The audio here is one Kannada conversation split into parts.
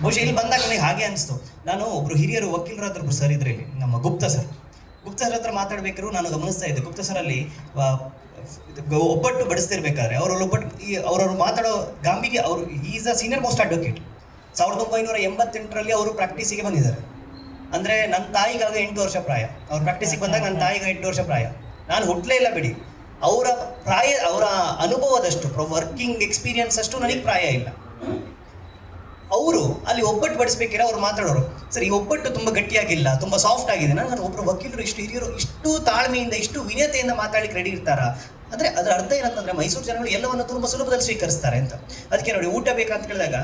ಬಹುಶಃ ಇಲ್ಲಿ ಬಂದಾಗ ನನಗೆ ಹಾಗೆ ಅನಿಸ್ತು. ನಾನು ಒಬ್ರು ಹಿರಿಯರು ವಕೀಲರ ಹತ್ರ ಒಬ್ರು ಸರ್ ಇದ್ರು ಇಲ್ಲಿ, ನಮ್ಮ ಗುಪ್ತಾ ಸರ್ ಹತ್ರ ಮಾತಾಡ್ಬೇಕಾದ್ರು ನಾನು ಗಮನಿಸ್ತಾ ಇದ್ದೆ. ಗುಪ್ತಾ ಸರ್ ಅಲ್ಲಿ ಒಬ್ಬಟ್ಟು ಬಡಿಸ್ತಿರ್ಬೇಕಾದ್ರೆ ಅವ್ರವ್ರು ಮಾತಾಡೋ ಗಾಂಬಿಗೆ ಅವರು is a senior most advocate. 1988ರಲ್ಲಿ ಅವರು ಪ್ರಾಕ್ಟೀಸಿಗೆ ಬಂದಿದ್ದಾರೆ. ಅಂದರೆ ನನ್ನ ತಾಯಿಗಾಗ 8 ವರ್ಷ ಪ್ರಾಯ. ಅವ್ರು ಪ್ರಾಕ್ಟೀಸಿಗೆ ಬಂದಾಗ ನನ್ನ ತಾಯಿಗೆ 8 ವರ್ಷ ಪ್ರಾಯ. ನಾನು ಹುಟ್ಟಲೇ ಇಲ್ಲ ಬಿಡಿ. ಅವರ ಅವರ ಅನುಭವದಷ್ಟು ವರ್ಕಿಂಗ್ ಎಕ್ಸ್ಪೀರಿಯನ್ಸ್ ಅಷ್ಟು ನನಗೆ ಪ್ರಾಯ ಇಲ್ಲ. ಅವರು ಅಲ್ಲಿ ಒಬ್ಬಟ್ಟು ಬಡಿಸ್ಬೇಕಿರ ಅವ್ರು ಮಾತಾಡೋರು, ಸರ್ ಈ ಒಬ್ಬಟ್ಟು ತುಂಬ ಗಟ್ಟಿಯಾಗಿಲ್ಲ, ತುಂಬ ಸಾಫ್ಟ್ ಆಗಿದೆ. ನಾನು ಒಬ್ಬರು ವಕೀಲರು ಇಷ್ಟು ಹಿರಿಯರು ಇಷ್ಟು ತಾಳ್ಮೆಯಿಂದ ಇಷ್ಟು ವಿನಯತೆಯಿಂದ ಮಾತಾಡಲಿಕ್ಕೆ ರೆಡಿ ಇರ್ತಾರಾ? ಅಂದರೆ ಅದರ ಅರ್ಥ ಏನಂತಂದರೆ ಮೈಸೂರು ಜನಗಳು ಎಲ್ಲವನ್ನು ತುಂಬ ಸುಲಭದಲ್ಲಿ ಸ್ವೀಕರಿಸ್ತಾರೆ ಅಂತ. ಅದಕ್ಕೆ ನೋಡಿ, ಊಟ ಬೇಕಂತ ಕೇಳಿದಾಗ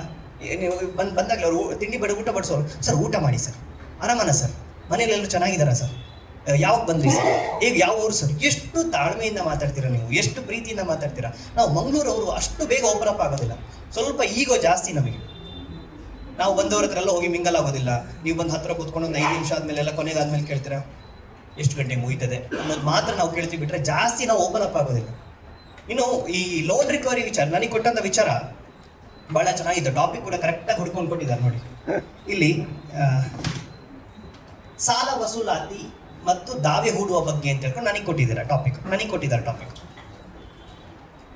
ನೀವು ಬಂದಾಗಲೇ ಅವರು ತಿಂಡಿ ಊಟ ಬಡಿಸೋರು, ಸರ್ ಊಟ ಮಾಡಿ ಸರ್, ಆರಾಮನ ಸರ್, ಮನೇಲೆಲ್ಲರೂ ಚೆನ್ನಾಗಿದ್ದಾರಾ ಸರ್, ಯಾವಾಗ ಬಂದ್ರಿ ಸರ್, ಈಗ ಯಾವ ಊರು ಸರ್, ಎಷ್ಟು ತಾಳ್ಮೆಯಿಂದ ಮಾತಾಡ್ತೀರಾ ನೀವು, ಎಷ್ಟು ಪ್ರೀತಿಯಿಂದ ಮಾತಾಡ್ತೀರಾ. ನಾವು ಮಂಗಳೂರವರು ಅಷ್ಟು ಬೇಗ ಓಪನ್ ಅಪ್ ಆಗೋದಿಲ್ಲ, ಸ್ವಲ್ಪ ಈಗೋ ಜಾಸ್ತಿ ನಮಗೆ. ನಾವು ಬಂದವ್ರ ಹತ್ರ ಎಲ್ಲ ಹೋಗಿ ಮಿಂಗಲ್ ಆಗೋದಿಲ್ಲ. ನೀವು ಬಂದು ಹತ್ರ ಕೂತ್ಕೊಂಡು ಒಂದು 5 ನಿಮಿಷ ಆದಮೇಲೆ ಎಲ್ಲ ಕೊನೆಗಾದ್ಮೇಲೆ ಕೇಳ್ತೀರಾ ಎಷ್ಟು ಗಂಟೆಗೆ ಮುಗಿತದೆ ಅನ್ನೋದು ಮಾತ್ರ ನಾವು ಕೇಳ್ತೀವಿ, ಬಿಟ್ಟರೆ ಜಾಸ್ತಿ ನಾವು ಓಪನ್ ಅಪ್ ಆಗೋದಿಲ್ಲ. ಇನ್ನು ಈ ಲೋನ್ ರಿಕವರಿ ವಿಚಾರ ನನಗೆ ಕೊಟ್ಟಂಥ ವಿಚಾರ ಭಾಳ ಚೆನ್ನಾಗಿದೆ. ಟಾಪಿಕ್ ಕೂಡ ಕರೆಕ್ಟಾಗಿ ಹುಡ್ಕೊಂಡು ಕೊಟ್ಟಿದ್ದಾರೆ ನೋಡಿ. ಇಲ್ಲಿ ಸಾಲ ವಸೂಲಾತಿ ಮತ್ತು ದಾವೆ ಹೂಡುವ ಬಗ್ಗೆ ಅಂತ ಹೇಳ್ಕೊಂಡು ನನಗೆ ಕೊಟ್ಟಿದ್ದಾರೆ ಟಾಪಿಕ್.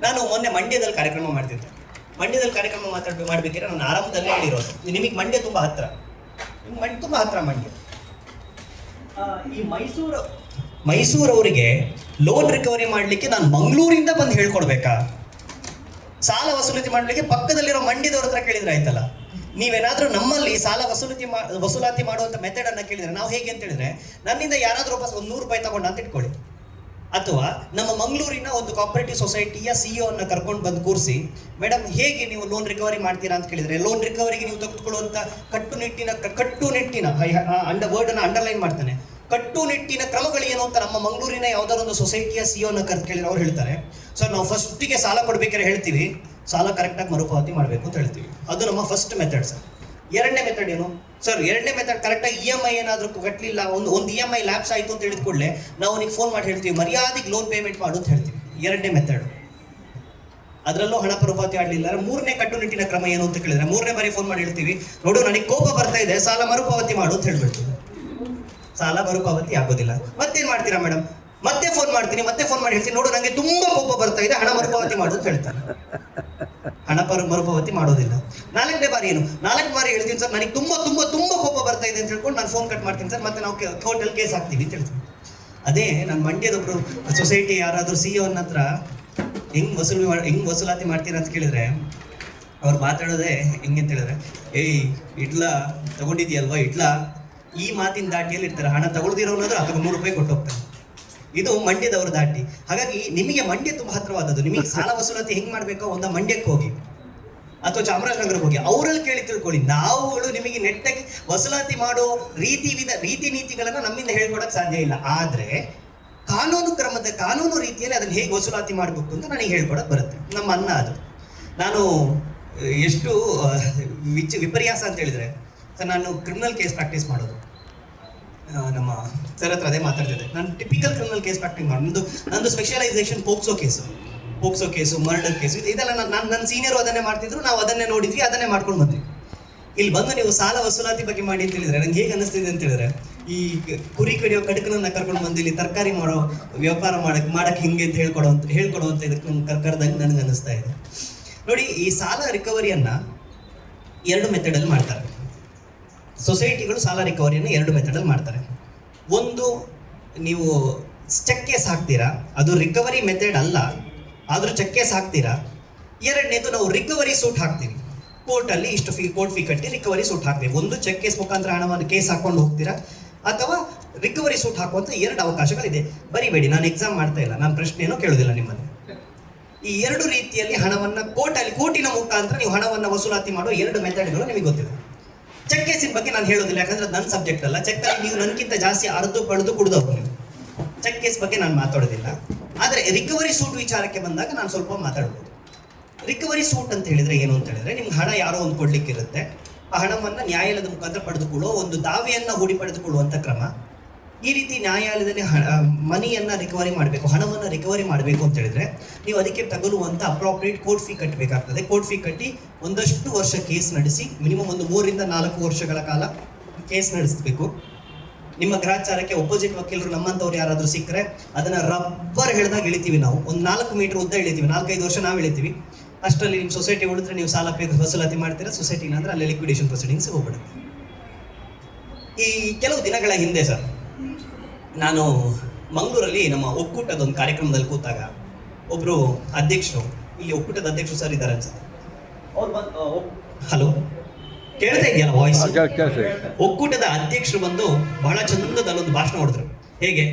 ನಾನು ಮೊನ್ನೆ ಮಂಡ್ಯದಲ್ಲಿ ಕಾರ್ಯಕ್ರಮ ಮಾಡ್ತಿದ್ದೆ. ಮಂಡ್ಯದಲ್ಲಿ ಕಾರ್ಯಕ್ರಮ ಮಾಡಬೇಕಿದ್ರೆ ನಾನು ಆರಂಭದಲ್ಲೇ ಹೇಳಿರೋದು, ನಿಮಗೆ ಮಂಡ್ಯ ತುಂಬ ಹತ್ರ, ಮಂಡ್ಯ. ಈ ಮೈಸೂರವರಿಗೆ ಲೋನ್ ರಿಕವರಿ ಮಾಡಲಿಕ್ಕೆ ನಾನು ಮಂಗಳೂರಿಂದ ಬಂದು ಹೇಳ್ಕೊಡ್ಬೇಕಾ? ಸಾಲ ವಸೂಲಾತಿ ಮಾಡಲಿಕ್ಕೆ ಪಕ್ಕದಲ್ಲಿರೋ ಮಂಡ್ಯದವ್ರ ಹತ್ರ ಕೇಳಿದ್ರೆ ಆಯ್ತಲ್ಲ. ನೀವೇನಾದರೂ ನಮ್ಮಲ್ಲಿ ಸಾಲ ವಸೂಲಾತಿ ಮಾಡುವಂಥ ಮೆಥಡನ್ನು ಕೇಳಿದರೆ ನಾವು ಹೇಗೆ ಅಂತ ಹೇಳಿದ್ರೆ, ನನ್ನಿಂದ ಯಾರಾದರೂ ವಾಪಸ್ ಒಂದು 100 ರೂಪಾಯಿ ತಗೊಂಡು ಅಂತ ಇಟ್ಕೊಳ್ಳಿ, ಅಥವಾ ನಮ್ಮ ಮಂಗಳೂರಿನ ಒಂದು ಕೋಆಪರೇಟಿವ್ ಸೊಸೈಟಿಯ CEO ಅನ್ನು ಕರ್ಕೊಂಡು ಬಂದು ಕೂರಿಸಿ, ಮೇಡಮ್ ಹೇಗೆ ನೀವು ಲೋನ್ ರಿಕವರಿ ಮಾಡ್ತೀರಾ ಅಂತ ಕೇಳಿದರೆ, ಲೋನ್ ರಿಕವರಿಗೆ ನೀವು ತೆಗೆದುಕೊಳ್ಳುವಂಥ ಕಟ್ಟುನಿಟ್ಟಿನ ವರ್ಡನ್ನು ಅಂಡರ್ಲೈನ್ ಮಾಡ್ತಾನೆ, ಕಟ್ಟುನಿಟ್ಟಿನ ಕ್ರಮಗಳು ಏನು ಅಂತ ನಮ್ಮ ಮಂಗಳೂರಿನ ಯಾವುದಾದ್ರು ಒಂದು ಸೊಸೈಟಿಯ CEO ಅನ್ನು ಕರೆದು ಕೇಳಿದ್ರೆ ಅವ್ರು ಹೇಳ್ತಾರೆ, ಸರ್ ನಾವು ಫಸ್ಟಿಗೆ ಸಾಲ ಕೊಡಬೇಕಾದ್ರೆ ಹೇಳ್ತೀವಿ ಸಾಲ ಕರೆಕ್ಟಾಗಿ ಮರುಪಾವತಿ ಮಾಡಬೇಕು ಅಂತ ಹೇಳ್ತೀವಿ. ಅದು ನಮ್ಮ ಫಸ್ಟ್ ಮೆಥಡ್ ಸರ್. ಎರಡನೇ ಮೆಥಡ್ ಏನು ಸರ್? ಎರಡನೇ ಮೆಥಡ್ ಕರೆಕ್ಟಾಗಿ EMI ಏನಾದರೂ ಕಟ್ಟಲಿಲ್ಲ, ಒಂದು EMI ಲ್ಯಾಪ್ಸ್ ಆಯಿತು ಅಂತ ಹೇಳಿದ ಕೂಡಲೇ ನಾವು ಅವನಿಗೆ ಫೋನ್ ಮಾಡಿ ಹೇಳ್ತೀವಿ ಮರ್ಯಾದೆಗೆ ಲೋನ್ ಪೇಮೆಂಟ್ ಮಾಡು ಅಂತ ಹೇಳ್ತೀವಿ. ಎರಡನೇ ಮೆಥಡ್. ಅದರಲ್ಲೂ ಹಣ ಮರುಪಾವತಿ ಆಗಲಿಲ್ಲ. ಮೂರನೇ ಕಟ್ಟುನಿಟ್ಟಿನ ಕ್ರಮ ಏನು ಅಂತ ಕೇಳಿದ್ರೆ, ಮೂರನೇ ಬಾರಿ ಫೋನ್ ಮಾಡಿ ಹೇಳ್ತೀವಿ, ನೋಡು ನನಗೆ ಕೋಪ ಬರ್ತಾ ಇದೆ, ಸಾಲ ಮರುಪಾವತಿ ಮಾಡು ಅಂತ ಹೇಳ್ಬಿಡ್ತೀವಿ. ಸಾಲ ಮರುಪಾವತಿ ಆಗೋದಿಲ್ಲ. ಮತ್ತೇನು ಮಾಡ್ತೀರಾ ಮೇಡಮ್? ಮತ್ತೆ ಫೋನ್ ಮಾಡಿ ಹೇಳ್ತೀನಿ, ನೋಡು ನನಗೆ ತುಂಬ ಕೋಪ ಬರ್ತಾ ಇದೆ, ಹಣ ಮರುಪಾವತಿ ಮಾಡು ಅಂತ ಹೇಳ್ತಾನೆ. ಹಣ ಮರುಪಾವತಿ ಮಾಡೋದಿಲ್ಲ. ನಾಲ್ಕನೇ ಬಾರಿ ಹೇಳ್ತೀನಿ ಸರ್, ನನಗೆ ತುಂಬ ಕೋಪ ಬರ್ತಾ ಇದೆ ಅಂತ ಹೇಳ್ಕೊಂಡು ನಾನು ಫೋನ್ ಕಟ್ ಮಾಡ್ತೀನಿ ಸರ್, ಮತ್ತೆ ನಾವು ಕೋರ್ಟಲ್ಲಿ ಕೇಸ್ ಹಾಕ್ತೀವಿ ಅಂತ ಹೇಳ್ತೀನಿ. ಅದೇ ನಾನು ಮಂಡ್ಯದೊಬ್ರು ಸೊಸೈಟಿ ಯಾರಾದರೂ CEO ಹತ್ರ ಹೆಂಗ್ ವಸೂಲಾತಿ ಮಾಡ್ತೀರಾ ಅಂತ ಕೇಳಿದ್ರೆ ಅವ್ರು ಮಾತಾಡೋದೇ ಹೆಂಗೆ ಅಂತ ಹೇಳಿದ್ರೆ, ಏಯ್ ಇಡ್ಲಾ ತಗೊಂಡಿದ್ಯಲ್ವಾ ಇಡ್ಲಾ, ಈ ಮಾತಿನ ದಾಟಿಯಲ್ಲಿ ಇರ್ತಾರೆ. ಹಣ ತಗೊಳ್ದಿರೋನಾದ್ರೂ ಅಥವಾ 100 ರೂಪಾಯಿ ಕೊಟ್ಟು ಹೋಗ್ತಾರೆ. ಇದು ಮಂಡ್ಯದವ್ರ ದಾಟಿ. ಹಾಗಾಗಿ ನಿಮಗೆ ಮಂಡ್ಯ ತುಂಬ ಹತ್ರವಾದದ್ದು. ನಿಮಗೆ ಸಾಲ ವಸೂಲಾತಿ ಹೆಂಗೆ ಮಾಡಬೇಕೋ ಒಂದು ಮಂಡ್ಯಕ್ಕೆ ಹೋಗಿ ಅಥವಾ ಚಾಮರಾಜನಗರಕ್ಕೆ ಹೋಗಿ ಅವರಲ್ಲಿ ಕೇಳಿ ತಿಳ್ಕೊಳ್ಳಿ. ನಾವುಗಳು ನಿಮಗೆ ನೆಟ್ಟಾಗಿ ವಸೂಲಾತಿ ಮಾಡೋ ರೀತಿ ನೀತಿಗಳನ್ನು ನಮ್ಮಿಂದ ಹೇಳ್ಕೊಡಕ್ಕೆ ಸಾಧ್ಯ ಇಲ್ಲ. ಆದರೆ ಕಾನೂನು ರೀತಿಯಲ್ಲಿ ಅದನ್ನು ಹೇಗೆ ವಸೂಲಾತಿ ಮಾಡಬೇಕು ಅಂತ ನನಗೆ ಹೇಳ್ಕೊಡಕ್ಕೆ ಬರುತ್ತೆ. ನಮ್ಮ ಅನ್ನ ಅದು. ನಾನು ಎಷ್ಟು ವಿಪರ್ಯಾಸ ಅಂತ ಹೇಳಿದರೆ ಸರ್, ನಾನು ಕ್ರಿಮಿನಲ್ ಕೇಸ್ ಪ್ರಾಕ್ಟೀಸ್ ಮಾಡೋದು. ನಮ್ಮ ಸರ್ ಹತ್ರ ಅದೇ ಮಾತಾಡ್ತಿದ್ದೆ, ನಾನು ಟಿಪಿಕಲ್ ಕ್ರಿಮಿನಲ್ ಕೇಸ್ ಪ್ರಾಕ್ಟೀಸ್ ಮಾಡೋದು. ನಂದು specialisation POCSO case, murder case, ಇದೆಲ್ಲ ನನ್ನ ಸೀನಿಯರು ಅದನ್ನೇ ಮಾಡ್ತಿದ್ರು, ನಾವು ಅದನ್ನೇ ನೋಡಿದ್ವಿ, ಅದನ್ನೇ ಮಾಡ್ಕೊಂಡು ಬಂದ್ವಿ. ಇಲ್ಲಿ ಬಂದು ನೀವು ಸಾಲ ವಸೂಲಾತಿ ಬಗ್ಗೆ ಮಾಡಿ ಅಂತ ಹೇಳಿದ್ರೆ ನಂಗೆ ಹೇಗೆ ಅನ್ನಿಸ್ತಿದೆ ಅಂತ ಹೇಳಿದ್ರೆ, ಈ ಕುರಿ ಕಡಿಯೋ ಕಡಕನನ್ನು ಕರ್ಕೊಂಡು ಬಂದು ಇಲ್ಲಿ ತರಕಾರಿ ಮಾಡೋ ವ್ಯಾಪಾರ ಮಾಡಕ್ಕೆ ಹಿಂಗೆ ಅಂತ ಹೇಳ್ಕೊಡುವಂಥ ಇದಕ್ಕೆ ನಮ್ಗೆ ಕರೆದಂಗೆ ನನಗೆ ಅನ್ನಿಸ್ತಾ ಇದೆ. ನೋಡಿ, ಈ ಸಾಲ ರಿಕವರಿಯನ್ನು 2 ಮೆಥಡಲ್ಲಿ ಮಾಡ್ತಾರೆ. ಸೊಸೈಟಿಗಳು ಸಾಲ ರಿಕವರಿಯನ್ನು 2 ಮೆಥಡಲ್ಲಿ ಮಾಡ್ತಾರೆ. ಒಂದು, ನೀವು ಚೆಕ್ ಕೇಸ್ ಹಾಕ್ತೀರಾ, ಅದು ರಿಕವರಿ ಮೆಥಡ್ ಅಲ್ಲ, ಆದರೂ ಚೆಕ್ ಕೇಸ್ ಹಾಕ್ತೀರಾ. ಎರಡನೇದು, ನಾವು ರಿಕವರಿ ಸೂಟ್ ಹಾಕ್ತೀವಿ, ಕೋರ್ಟಲ್ಲಿ ಇಷ್ಟು ಕೋರ್ಟ್ ಫೀ ಕಟ್ಟಿ ರಿಕವರಿ ಸೂಟ್ ಹಾಕ್ತೀವಿ. ಒಂದು, ಚೆಕ್ ಕೇಸ್ ಮುಖಾಂತರ ಹಣವನ್ನು ಕೇಸ್ ಹಾಕ್ಕೊಂಡು ಹೋಗ್ತೀರಾ, ಅಥವಾ ರಿಕವರಿ ಸೂಟ್ ಹಾಕುವಂಥ 2 ಅವಕಾಶಗಳಿದೆ. ಬರಿಬೇಡಿ, ನಾನು ಎಕ್ಸಾಮ್ ಮಾಡ್ತಾ ಇಲ್ಲ, ನಾನು ಪ್ರಶ್ನೆಯನ್ನು ಕೇಳೋದಿಲ್ಲ ನಿಮ್ಮನ್ನು. ಈ 2 ರೀತಿಯಲ್ಲಿ ಹಣವನ್ನು ಕೋರ್ಟಿನ ಮುಖಾಂತರ ನೀವು ಹಣವನ್ನು ವಸೂಲಾತಿ ಮಾಡೋ 2 ಮೆಥಡ್ಗಳು ನಿಮಗೆ ಗೊತ್ತಿದೆ. ಚೆಕ್ ಕೇಸಿನ ಬಗ್ಗೆ ನಾನು ಹೇಳೋದಿಲ್ಲ, ಯಾಕಂದ್ರೆ ನನ್ನ ಸಬ್ಜೆಕ್ಟ್ ಅಲ್ಲ. ಚೆಕ್ಕಲ್ಲಿ ನೀವು ನನಗಿಂತ ಜಾಸ್ತಿ ಅರ್ದು ಕುಡಿದವರು ನೀವು. ಚೆಕ್ ಕೇಸ್ ಬಗ್ಗೆ ನಾನು ಮಾತಾಡೋದಿಲ್ಲ. ಆದರೆ ರಿಕವರಿ ಸೂಟ್ ವಿಚಾರಕ್ಕೆ ಬಂದಾಗ ನಾನು ಸ್ವಲ್ಪ ಮಾತಾಡ್ಬೋದು. ರಿಕವರಿ ಸೂಟ್ ಅಂತ ಹೇಳಿದ್ರೆ ಏನು ಅಂತ ಹೇಳಿದ್ರೆ, ನಿಮ್ಗೆ ಹಣ ಯಾರೋ ಒಂದು ಕೊಡ್ಲಿಕ್ಕಿರುತ್ತೆ, ಆ ಹಣವನ್ನು ನ್ಯಾಯಾಲಯದ ಮುಖಾಂತರ ಪಡೆದುಕೊಳ್ಳುವ ಒಂದು ದಾವೆಯನ್ನು ಹೂಡಿ ಪಡೆದುಕೊಳ್ಳುವಂಥ ಕ್ರಮ. ಈ ರೀತಿ ನ್ಯಾಯಾಲಯದಲ್ಲಿ ಮನಿಯನ್ನು ರಿಕವರಿ ಮಾಡಬೇಕು, ಹಣವನ್ನು ರಿಕವರಿ ಮಾಡಬೇಕು ಅಂತ ಹೇಳಿದ್ರೆ ನೀವು ಅದಕ್ಕೆ ತಗಲುವಂಥ ಅಪ್ರಾಪ್ರಿಯೇಟ್ ಕೋರ್ಟ್ ಫೀ ಕಟ್ಟಬೇಕಾಗ್ತದೆ. ಕೋರ್ಟ್ ಫೀ ಕಟ್ಟಿ ಒಂದಷ್ಟು ವರ್ಷ ಕೇಸ್ ನಡೆಸಿ, ಮಿನಿಮಮ್ ಒಂದು 3 ರಿಂದ 4 ವರ್ಷಗಳ ಕಾಲ ಕೇಸ್ ನಡೆಸಬೇಕು. ನಿಮ್ಮ ಗ್ರಹಚಾರಕ್ಕೆ ಒಪೋಸಿಟ್ ವಕೀಲರು ನಮ್ಮಂಥವ್ರು ಯಾರಾದರೂ ಸಿಕ್ಕರೆ ಅದನ್ನು ರಬ್ಬರ್ ಹಿಡಿದಾಗ ಇಳಿತೀವಿ ನಾವು. ಒಂದು 4 ಮೀಟರ್ ಉದ್ದ ಇಳಿತೀವಿ, 4-5 ವರ್ಷ ನಾವು ಇಳಿತೀವಿ. ಅಷ್ಟರಲ್ಲಿ ನಿಮ್ಮ ಸೊಸೈಟಿ ಉಳಿದ್ರೆ ನೀವು ಸಾಲ ವಸೂಲಾತಿ ಮಾಡ್ತೀರಾ, ಸೊಸೈಟಿ ಇಲ್ಲಾಂದ್ರೆ ಅಲ್ಲಿ ಲಿಕ್ವಿಡೇಷನ್ ಪ್ರೊಸೀಡಿಂಗ್ಸ್ ಹೋಗ್ಬಿಡುತ್ತೆ. ಈ ಕೆಲವು ದಿನಗಳ ಹಿಂದೆ ಸರ್ ನಾನು ಮಂಗಳೂರಲ್ಲಿ ನಮ್ಮ ಒಕ್ಕೂಟದ ಒಂದು ಕಾರ್ಯಕ್ರಮದಲ್ಲಿ ಕೂತಾಗ ಒಬ್ಬರು ಅಧ್ಯಕ್ಷರು, ಇಲ್ಲಿ ಒಕ್ಕೂಟದ ಅಧ್ಯಕ್ಷರು ಸರ್ ಇದ್ದಾರೆ ಅನ್ಸುತ್ತೆ, ಅವ್ರು ಬಂದು ಹಲೋ ಕೇಳ್ತಾ ಇದೆಯಲ್ಲ ವಾಯ್ಸ್? ಒಕ್ಕೂಟದ ಅಧ್ಯಕ್ಷರು ಬಂದು ಬಹಳ ಚಂದದಲ್ಲೊಂದು ಭಾಷಣ ಹೊಡೆದ್ರು. ಹೇಗೆ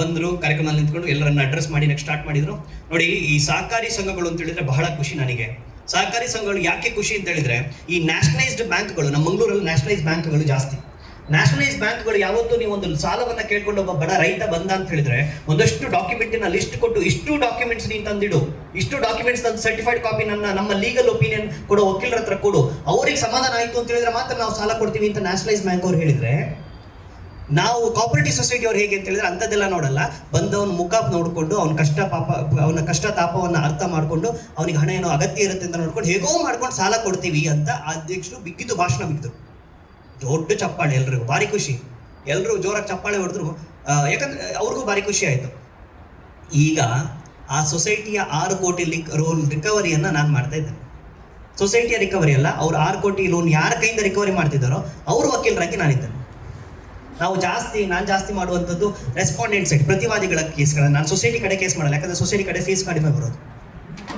ಬಂದರು, ಕಾರ್ಯಕ್ರಮದಲ್ಲಿ ನಿಂತ್ಕೊಂಡು ಎಲ್ಲರನ್ನ ಅಡ್ರೆಸ್ ಮಾಡಿ ನೆಕ್ಸ್ಟ್ ಸ್ಟಾರ್ಟ್ ಮಾಡಿದ್ರು. ನೋಡಿ, ಈ ಸಹಕಾರಿ ಸಂಘಗಳು ಅಂತ ಹೇಳಿದ್ರೆ ಬಹಳ ಖುಷಿ ನನಗೆ. ಸಹಕಾರಿ ಸಂಘಗಳು ಯಾಕೆ ಖುಷಿ ಅಂತ ಹೇಳಿದ್ರೆ, ಈ ನ್ಯಾಷನಲೈಸ್ಡ್ ಬ್ಯಾಂಕ್ಗಳು, ನಮ್ಮ ಮಂಗಳೂರಲ್ಲಿ ನ್ಯಾಷನಲೈಸ್ ಬ್ಯಾಂಕ್ಗಳು ಜಾಸ್ತಿ. ನ್ಯಾಷನಲೈಸ್ ಬ್ಯಾಂಕ್ಗಳು ಯಾವತ್ತೂ ನೀವು ಒಂದು ಸಾಲವನ್ನು ಕೇಳ್ಕೊಂಡು ಒಬ್ಬ ಬಡ ರೈತ ಬಂದ ಅಂತ ಹೇಳಿದ್ರೆ ಒಂದಷ್ಟು ಡಾಕ್ಯುಮೆಂಟಿನ ಲಿಸ್ಟ್ ಕೊಟ್ಟು, ಇಷ್ಟು ಡಾಕ್ಯುಮೆಂಟ್ಸ್ ನೀನು ತಂದಿಡು, ಇಷ್ಟು ಡಾಕ್ಯುಮೆಂಟ್ಸ್ ತಂದು ಸರ್ಟಿಫೈಡ್ ಕಾಪಿ ನಮ್ಮ ಲೀಗಲ್ ಒಪಿನಿಯನ್ ಕೊಡೋ ವಕೀಲರ ಹತ್ರ ಕೊಡು, ಅವ್ರಿಗೆ ಸಮಾಧಾನ ಆಯಿತು ಅಂತ ಹೇಳಿದ್ರೆ ಮಾತ್ರ ನಾವು ಸಾಲ ಕೊಡ್ತೀವಿ ಅಂತ ನ್ಯಾಷನಲೈಸ್ ಬ್ಯಾಂಕ್ ಅವ್ರು ಹೇಳಿದ್ರೆ, ನಾವು ಕೋಆಪರೇಟಿವ್ ಸೊಸೈಟಿ ಅವ್ರು ಹೇಗೆ ಅಂತ ಹೇಳಿದ್ರೆ ಅಂಥದ್ದೆಲ್ಲ ನೋಡಲ್ಲ. ಬಂದವನ ಮುಖ ನೋಡಿಕೊಂಡು ಅವನ ಕಷ್ಟ ತಾಪವನ್ನು ಅರ್ಥ ಮಾಡಿಕೊಂಡು ಅವನಿಗೆ ಹಣ ಏನೋ ಅಗತ್ಯ ಇರುತ್ತೆ ಅಂತ ನೋಡ್ಕೊಂಡು ಹೇಗೋ ಮಾಡ್ಕೊಂಡು ಸಾಲ ಕೊಡ್ತೀವಿ ಅಂತ ಅಧ್ಯಕ್ಷರು ಬಿಗಿದು ಭಾಷಣ ಬಿಗಿದ್ರು. ದೊಡ್ಡ ಚಪ್ಪಾಳೆ, ಎಲ್ರಿಗೂ ಭಾರಿ ಖುಷಿ, ಎಲ್ಲರೂ ಜೋರಾಗಿ ಚಪ್ಪಾಳೆ ಹೊಡೆದ್ರು. ಯಾಕಂದ್ರೆ ಅವ್ರಿಗೂ ಭಾರಿ ಖುಷಿ ಆಯಿತು. ಈಗ ಆ ಸೊಸೈಟಿಯ 6 ಕೋಟಿ ರಿಕವರಿಯನ್ನು ನಾನು ಮಾಡ್ತಾ ಇದ್ದೇನೆ. ಸೊಸೈಟಿಯ ರಿಕವರಿ ಅಲ್ಲ, ಅವ್ರು 6 ಕೋಟಿ ಲೋನ್ ಯಾರ ಕೈಯಿಂದ ರಿಕವರಿ ಮಾಡ್ತಿದ್ದಾರೋ ಅವ್ರ ವಕೀಲರಾಗಿ ನಾನಿದ್ದೇನೆ. ನಾನು ಜಾಸ್ತಿ ಮಾಡುವಂಥದ್ದು ರೆಸ್ಪಾಂಡೆಂಟ್ ಸೈಡ್, ಪ್ರತಿವಾದಿಗಳ ಕೇಸ್ಗಳನ್ನು. ನಾನು ಸೊಸೈಟಿ ಕಡೆ ಕೇಸ್ ಮಾಡಲ್ಲ, ಯಾಕಂದರೆ ಸೊಸೈಟಿ ಕಡೆ ಫೀಸ್ ಕಡಿಮೆ ಬರೋದು.